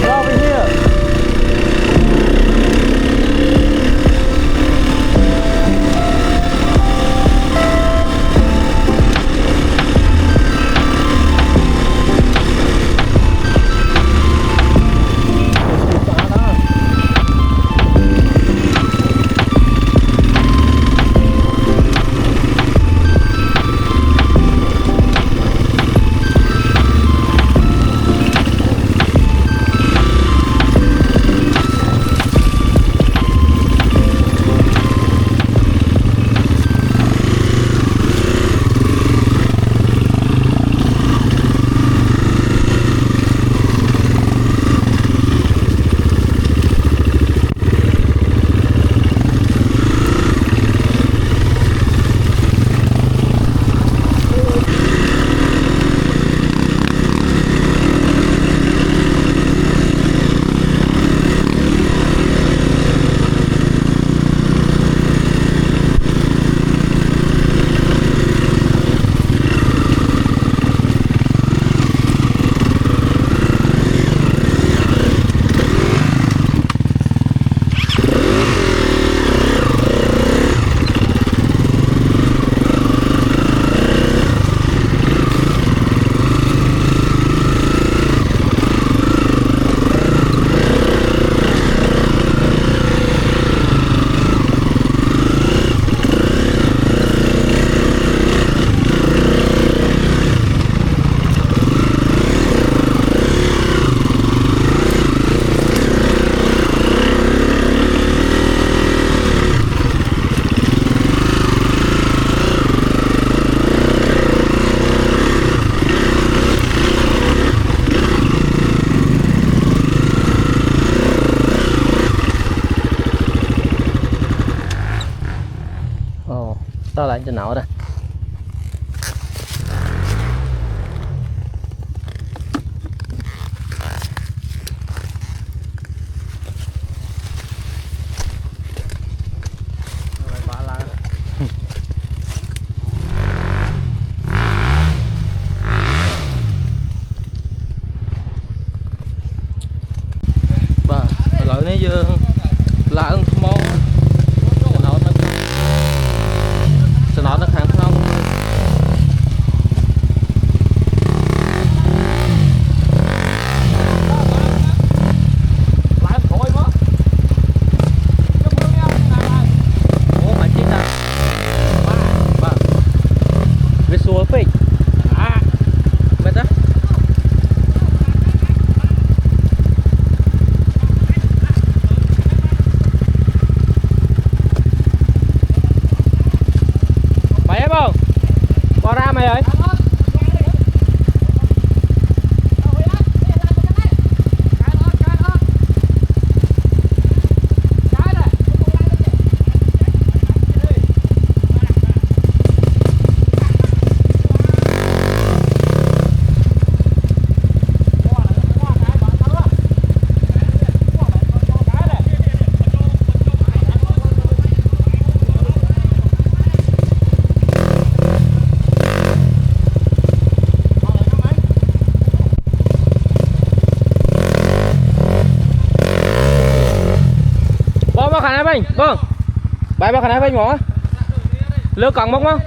Go over here. Tao lại trên nọ đây. Bà, gọi này dương là ưng mô sẽ nó hàng không ủa phải chết ta về xua phích mệt á mày không bỏ ra mày ơi khả năng bánh vâng bài bao khả năng bánh mỏ lỡ còng mốc không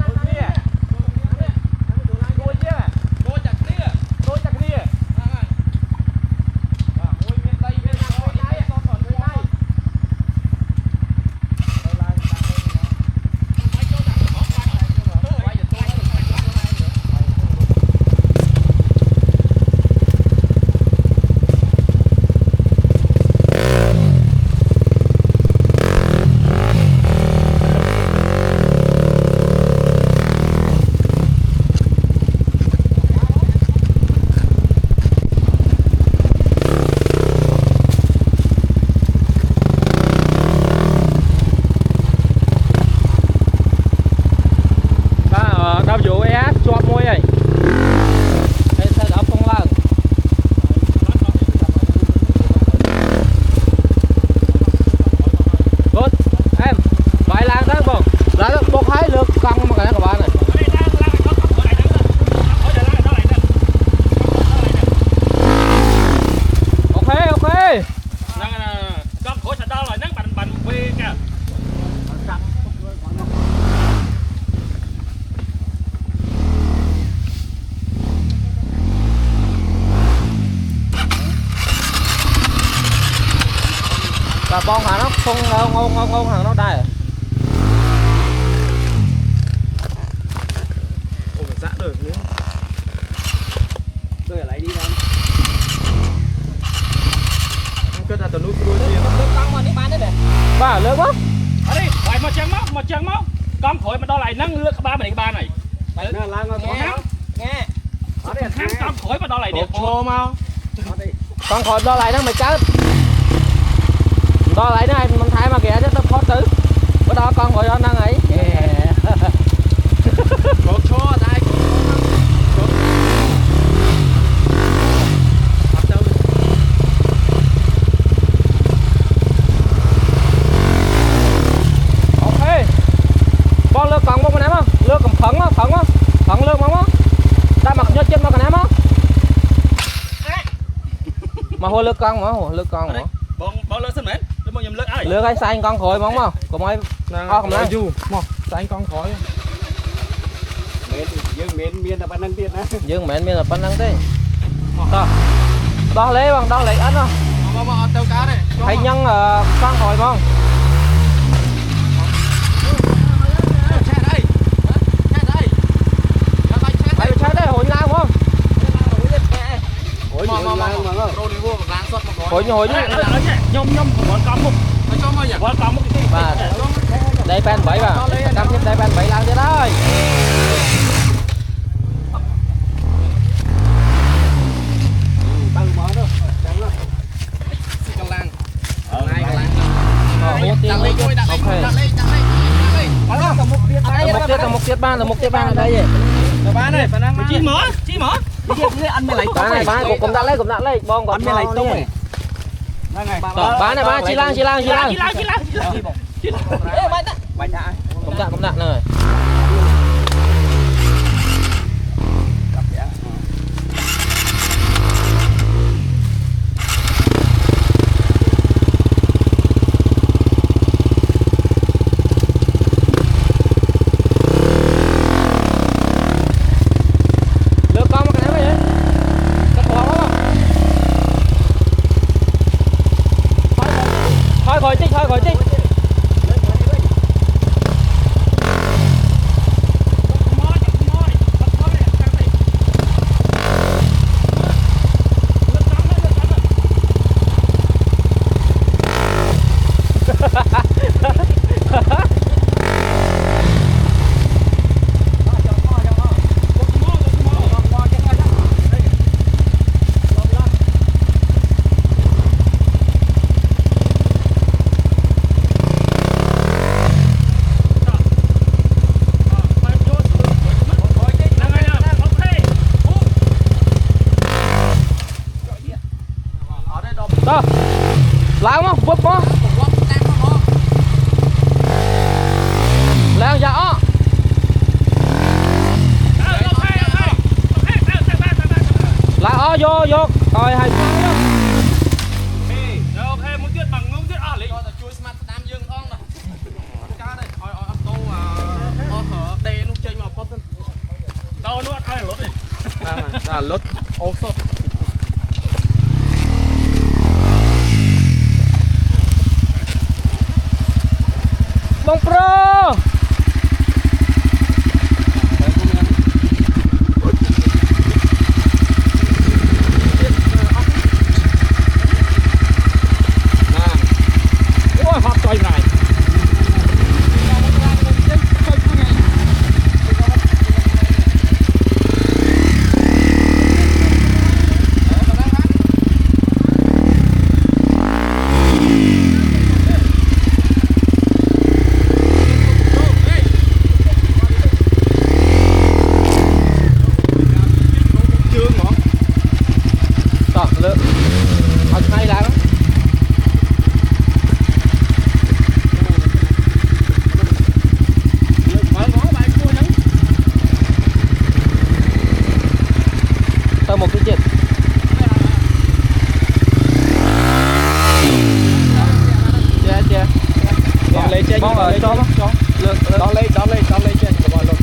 đau vụ ấy cho môi này đây sẽ đọc không lần good em vài lan đó không lá nó bốc hái được căng mà cái của bạn này ok ok con khối thật đau rồi nắng bành quê kìa và bong hàng nó không ông hàng nó đây ôi dạ đời nữa tôi lại đi đâu cứ là tao nuôi đuôi tiền ba lớn quá ở đi vậy mà chân máu con khối mà đo lại nắng lướt ba này nè lang nghe con khối mà đo lại điện chô mau con khỏi đo lại đó mày chết đo lại nó mình thay mà kìa chứ tao khó tử bữa đó con khỏi đó năng ấy có chô đây ok con lơ còn một cái ném không lơ còn phẳng lơ móng ta mặc nhớ chân vào cái ném không mà hồi lơ con mà bọn lơ xin mến bọn nhầm lơ ai lơ cái xanh con khỏi móng không có mấy không nói du anh con khói miền là bạn năng tiền á dương mẹ miền là pan năng thế đó lấy bằng đó lấy ăn không tao cá này hay nhân con khỏi không hồi nào không hồi nhom bọn con một mà đây pan 7 mà cam tiếp đây pan 7 lang thế đó một tiết ban là đây gì bán này chí mở anh mới lấy bán này cũng đã lấy bong còn anh mới lấy tôm này bán này bán chi lang cũng đã rồi đó lao mà vấp có lao dạ ó lao ó vô vô coi hay lốt ô sốt bông pro ôi hot coi này một cái chuyện chưa còn lấy trên bóng ở cho đó lấy trên của bọn luôn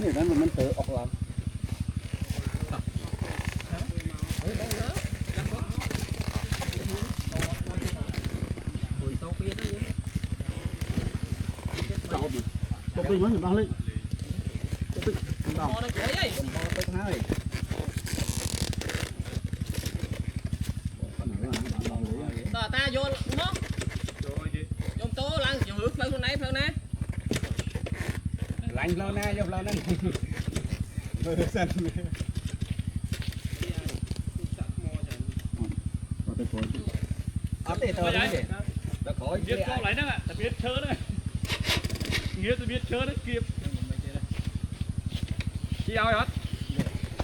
นี่นั้นมันเต๋อออกหลัง Có bình nó đang lên. Có bình. Đào. Có hai. Ta vô nó. Vô tố lăn vô hướng phương này nè. Lạnh lâu nè, vô lâu nè. Rồi xem. Ấp thì tôi đấy. Đã khỏi biết câu lấy đó ạ, ta biết chớ đấy. Nghĩa tôi biết chớ đấy kịp. Chị ao hết.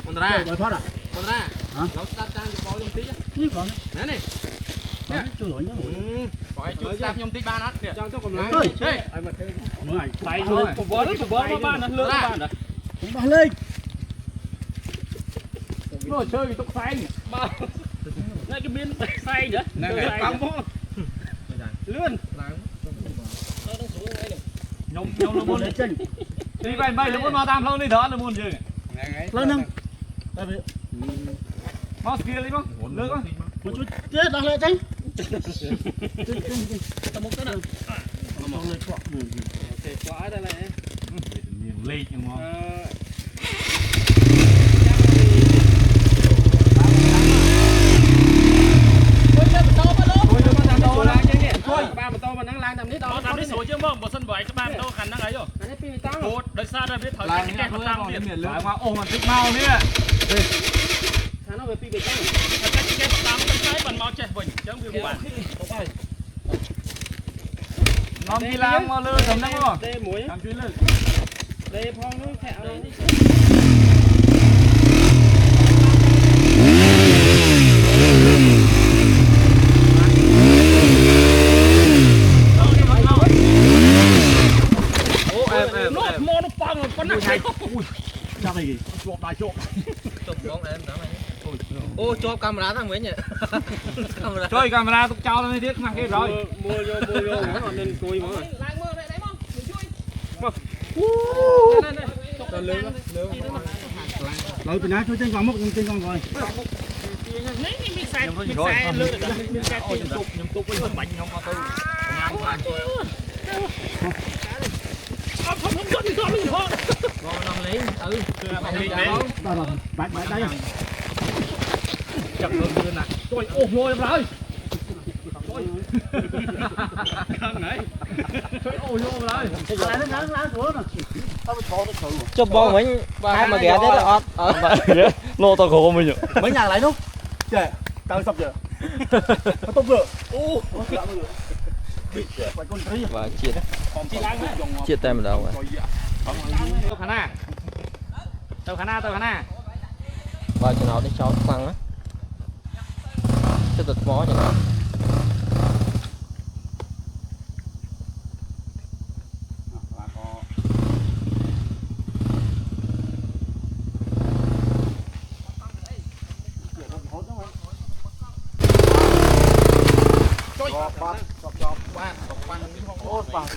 Con ra. Rồi thoát à? Con ra. Hả? Nó ta trang cho có tí chứ. Như vậy. Nè này. Nè, chưa nổi nhá. Phải chưa sắp nhom tí ba nát kìa. Cho còn lái. Ê. Ai mà thế. Người. Tay thôi, của bó ba nó lưỡi ba nữa. Cũng ba lên. Nó chơi cái tốc xanh. Ba. Đây cái biên xay nữa. Nè, cắm vô. Lươn. Nó đang xuống đây này. Nhom nó muốn Lấy chân. đi bay nó muốn vào tam lâu đi đó nó muốn chơi. Lên nâng. Đây vậy. Mau kia đi không? Lưỡi quá. Một chút chết đang lên chân. Ta một cái nào. Một lên quạ. Để quá đây này. Miền lê nhưng mà. Ôi chơi tô mà luôn. Ôi chơi tô lang chứ nè. Thôi ba mà tô mà nắng lang tầm nít đó. chứ mong một sân bãi các bạn đâu khả năng ấy rồi một đời xa đây biết thổi cái kẹt nó tăng liền mà ôm mà tích mau nữa cái kẹt tăng cái bàn mau chạy vịnh chẳng bị bạn ngon đi làm mà lơ thầm năng không đây muối làm chuyên lơ đây phong nó thẹo đây em nó băng rồi con này ra đây gì chụp bài chụp chụp bóng em đó này ô cho camera thằng mấy nhỉ camera chơi camera tụi cháu lên thiết mang cái rồi mua vô nó nên cùi mà lại mưa đây đấy mong lấy từ nãy trên con mốc trên con rồi lấy mình xài lưỡi mình xài nhầm tục với bánh không mà tôi không nằm lấy bạch đây chậm hơn nè rồi ồ rồi rồi căng này ồ rồi chụp bóng mấy ai mà ghé đấy là ót lô tao khổ mình nhỉ mấy nhà lại đúng trời tao sập giờ nó tốt vừa và chia tay mình đâu rồi tao khả na vào cho nó để cho tăng á cái tật mó cho nó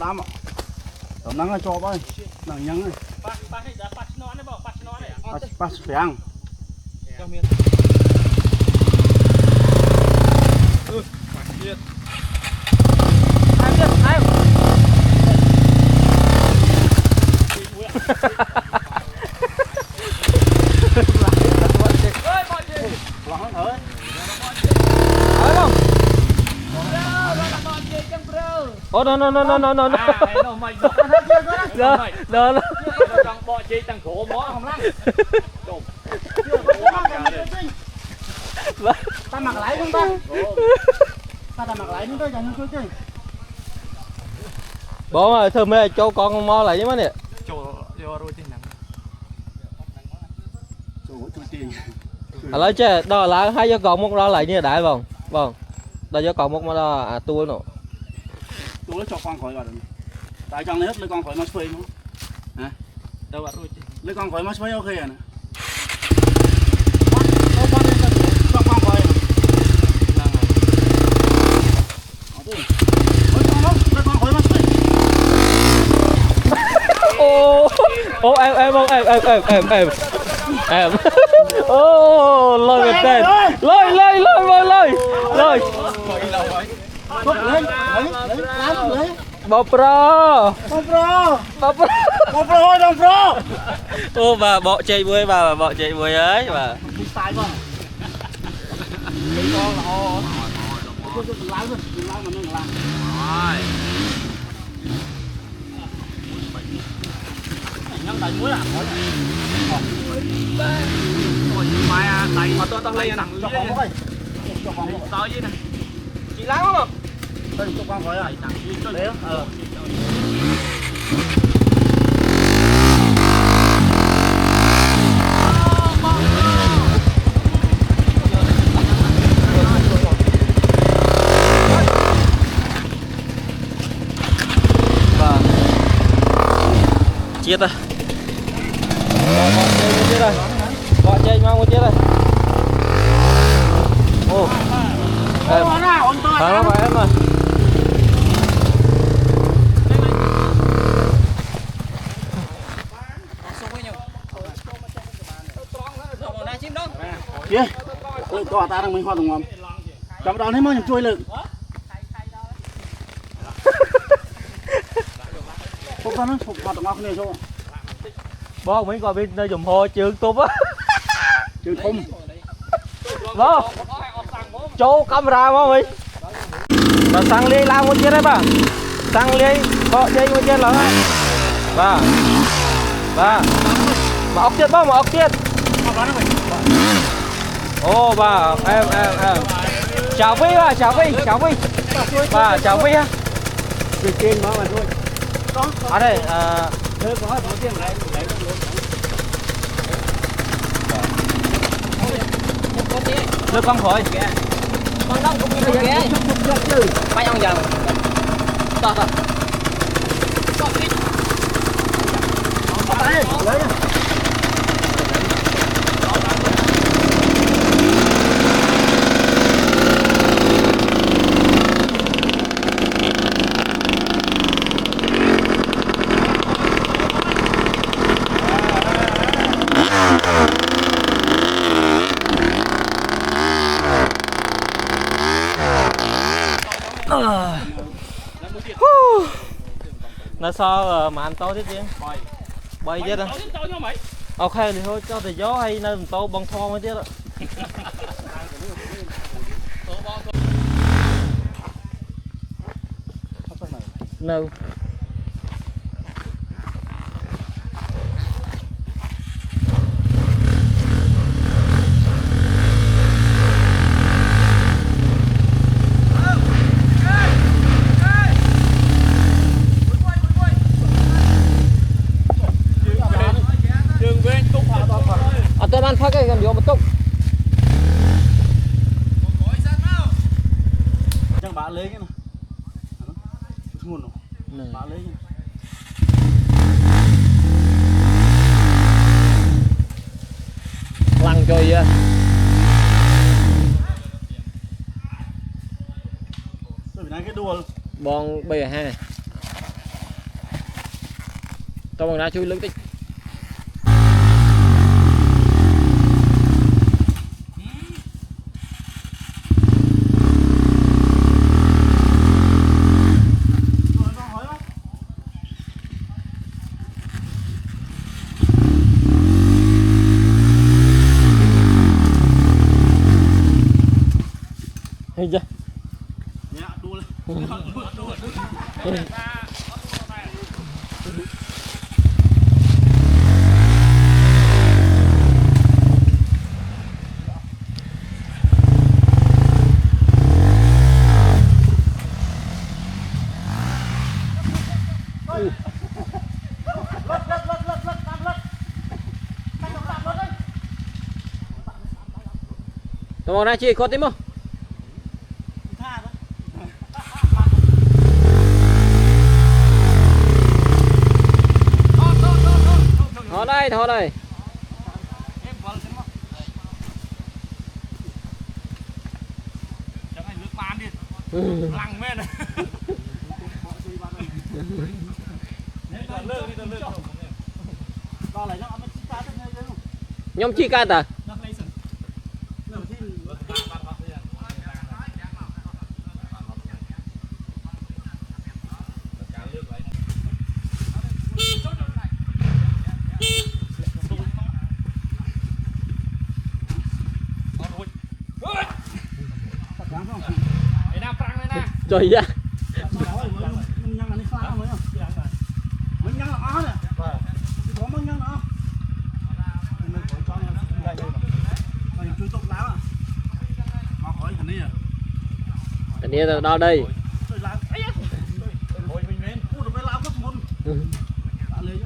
đám ạ tầm nắng cho bơi nắng nhắn này pas phèn ô no đó trong bọ chi tăng khổ mó không lắm ta mặc lại không ta ta mặc lại chúng tôi dành cho chứ bố ơi thơm ơi cho con mo lại chứ mấy nè vô rồi tiền nặng lấy chứ đó là hai cho còn một đó lại như đại vòng đó cho còn một mà đó à tua nữa tôi lấy cho con khỏi vào được tại trong này hết lấy con khỏi mà phơi nữa hả đâu bạn rồi lấy con khỏi mà phơi ok à ô em ô lôi về tên lôi Bò pro ô bà bọ chạy bơi bà bọ chạy bơi ấy bà nhân tại muối à mai à tại mà tôi lên nè cho con thôi cho con to với nè chị láng không cho con khỏi à đấy chia ta bọ chơi mang một chia đây ô em nó phải em ơi kia ôi to ta đang mấy hoa đồng ngòm chấm đón hết mới chui lực phục ta nó phục hoa đồng ngòm này cho bố mấy coi bên nơi dùng hồ trường tụp á trường thùng bố cho camera mà mày bà sang đi làm một chiếc đấy bà sang lấy có chơi một chơi lắm ba mà ốc tiết bao mà ốc tiết ô ba em chào Vi ba chào Vi ba chào Vi ha Chơi trên nó mà thôi. ở đây Thế có số tiền đấy. đưa con khỏi con đông cũng như ghé bay ông dần to nó so mà anh tối tiếp chứ bay chết rồi ok thì thôi cho thì gió hay nên tô bông thon mới chết đó no tôi ăn phát cái cầm vô một túc Chẳng bả lấy cái nào. Nguồn rồi. Bả lấy cái. lăn chơi vậy Tôi phải nói cái đùa. bon bây giờ ha tôi bằng ra chui lưng tích Hình chưa? Nhạ đua lên. Tôi bằng ra chi có tím không? Thôi đây chẳng hay nước man đi lăng mê này nhóm chi ca ta trời ra Mình nhăn là đi pha mới không? Mình nhăn là ó nè. Có mình nhăn nó. Mình phải cho nó đây mà. Mình chưa tốt láo à. Mà khỏi thằng này à. thằng này là đâu đây Tôi làm. Ấy á. Thôi mình lên. Ui nó phải lao mất môn. Đã lấy chứ.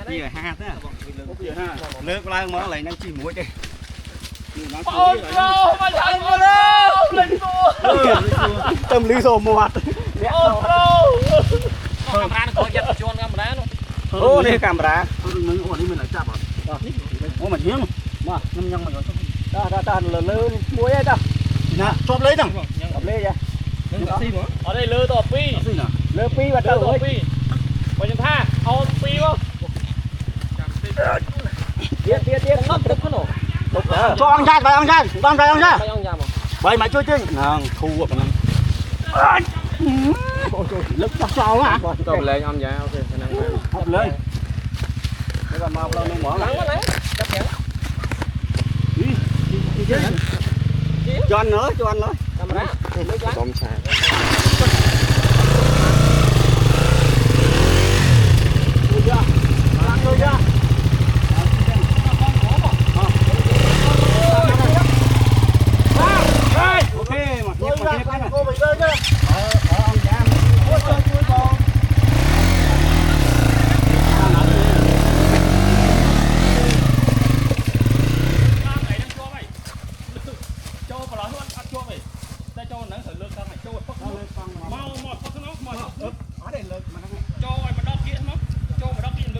Chi rồi ha thế. Lướt lại món lại năng chi muối đi. Ôi bro, mà thằng bro, lên cua. Tâm lý rồi một. Ôi bro. Camera nó có giật chuồn camera nó. Ô đây camera. Mình ổn đi mình lại chạm à. Ô mà hiếm. Mà năm nhăng mà rồi. Ta lơ muối ấy ta. Nè, chộp lấy chẳng. Chộp lấy ra. Ở đây lơ tọp pi. Lơ pi bắt đầu tọp pi. Bây giờ tha, ao pi không? Tiết. Cho ăn chay, ăn chay. Vậy mà chơi chứ. Nào, thu vào phần năm. Lực chắc sao á. Tôm lên ông dạ ok khả năng này. Học lên. Để còn mau lên mở lại. Cho anh nữa. Camera. Tôm xài.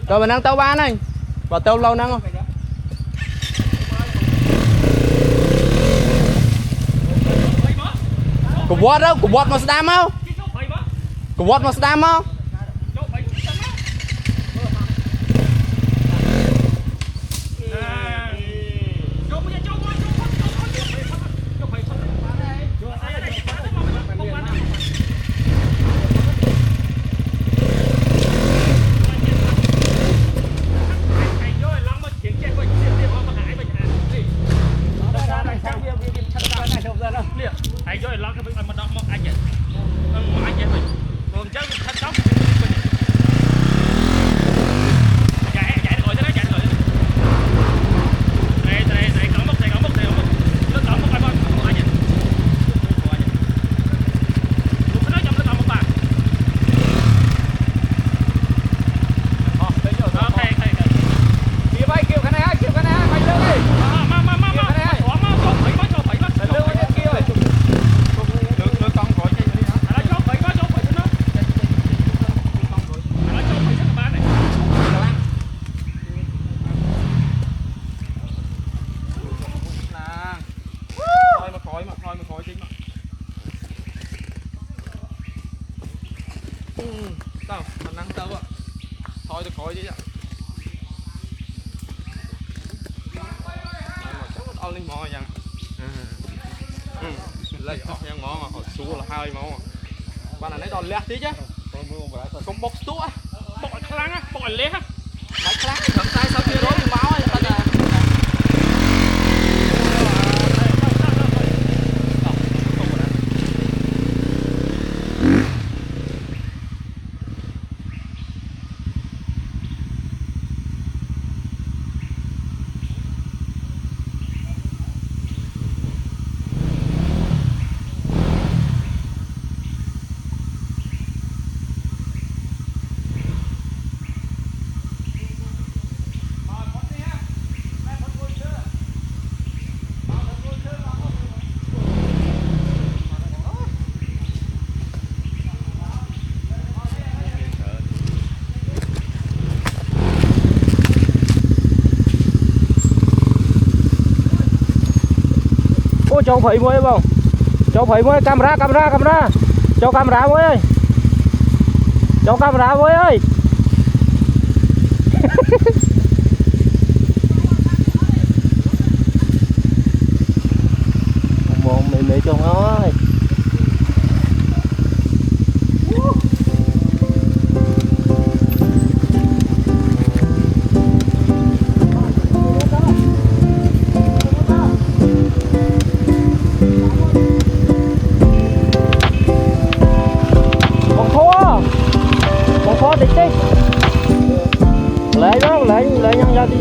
Rồi mình ăn tàu ba này. Bỏ tàu lâu năng không? Cục vót đâu, cục vót mà đam không? Cục vót mà đam không? Anh rồi lắc cái anh mà đọc anh vậy. Anh vậy mình. Còn chắc thân tóc. Chạy rồi thế chạy rồi. Đây cắm mốc. Nó cắm mốc anh ơi. Anh vậy. Lúc đó chậm nó cắm mốc bà. Đấy rồi. Thầy. Kìa bay kêu cái này bay lên đi. Tao, khả năng tao ạ. Thôi tôi coi chứ ạ. Chắc mất lên mò chẳng. Lấy yang mò mà xuống là hai mò. Bạn này đòn lẹ tí chứ. Không bốc tú á. Bọc khăn á, bọc lé á. Máy kháng thì thầm tay sau kia đó thì máu ấy ta là. Cháu phải mới không? Cháu phải mới camera. Cháu camera mới ơi. Cháu camera mới ơi. Một mẹ chồng ơi. Lấy nhăn ra đi.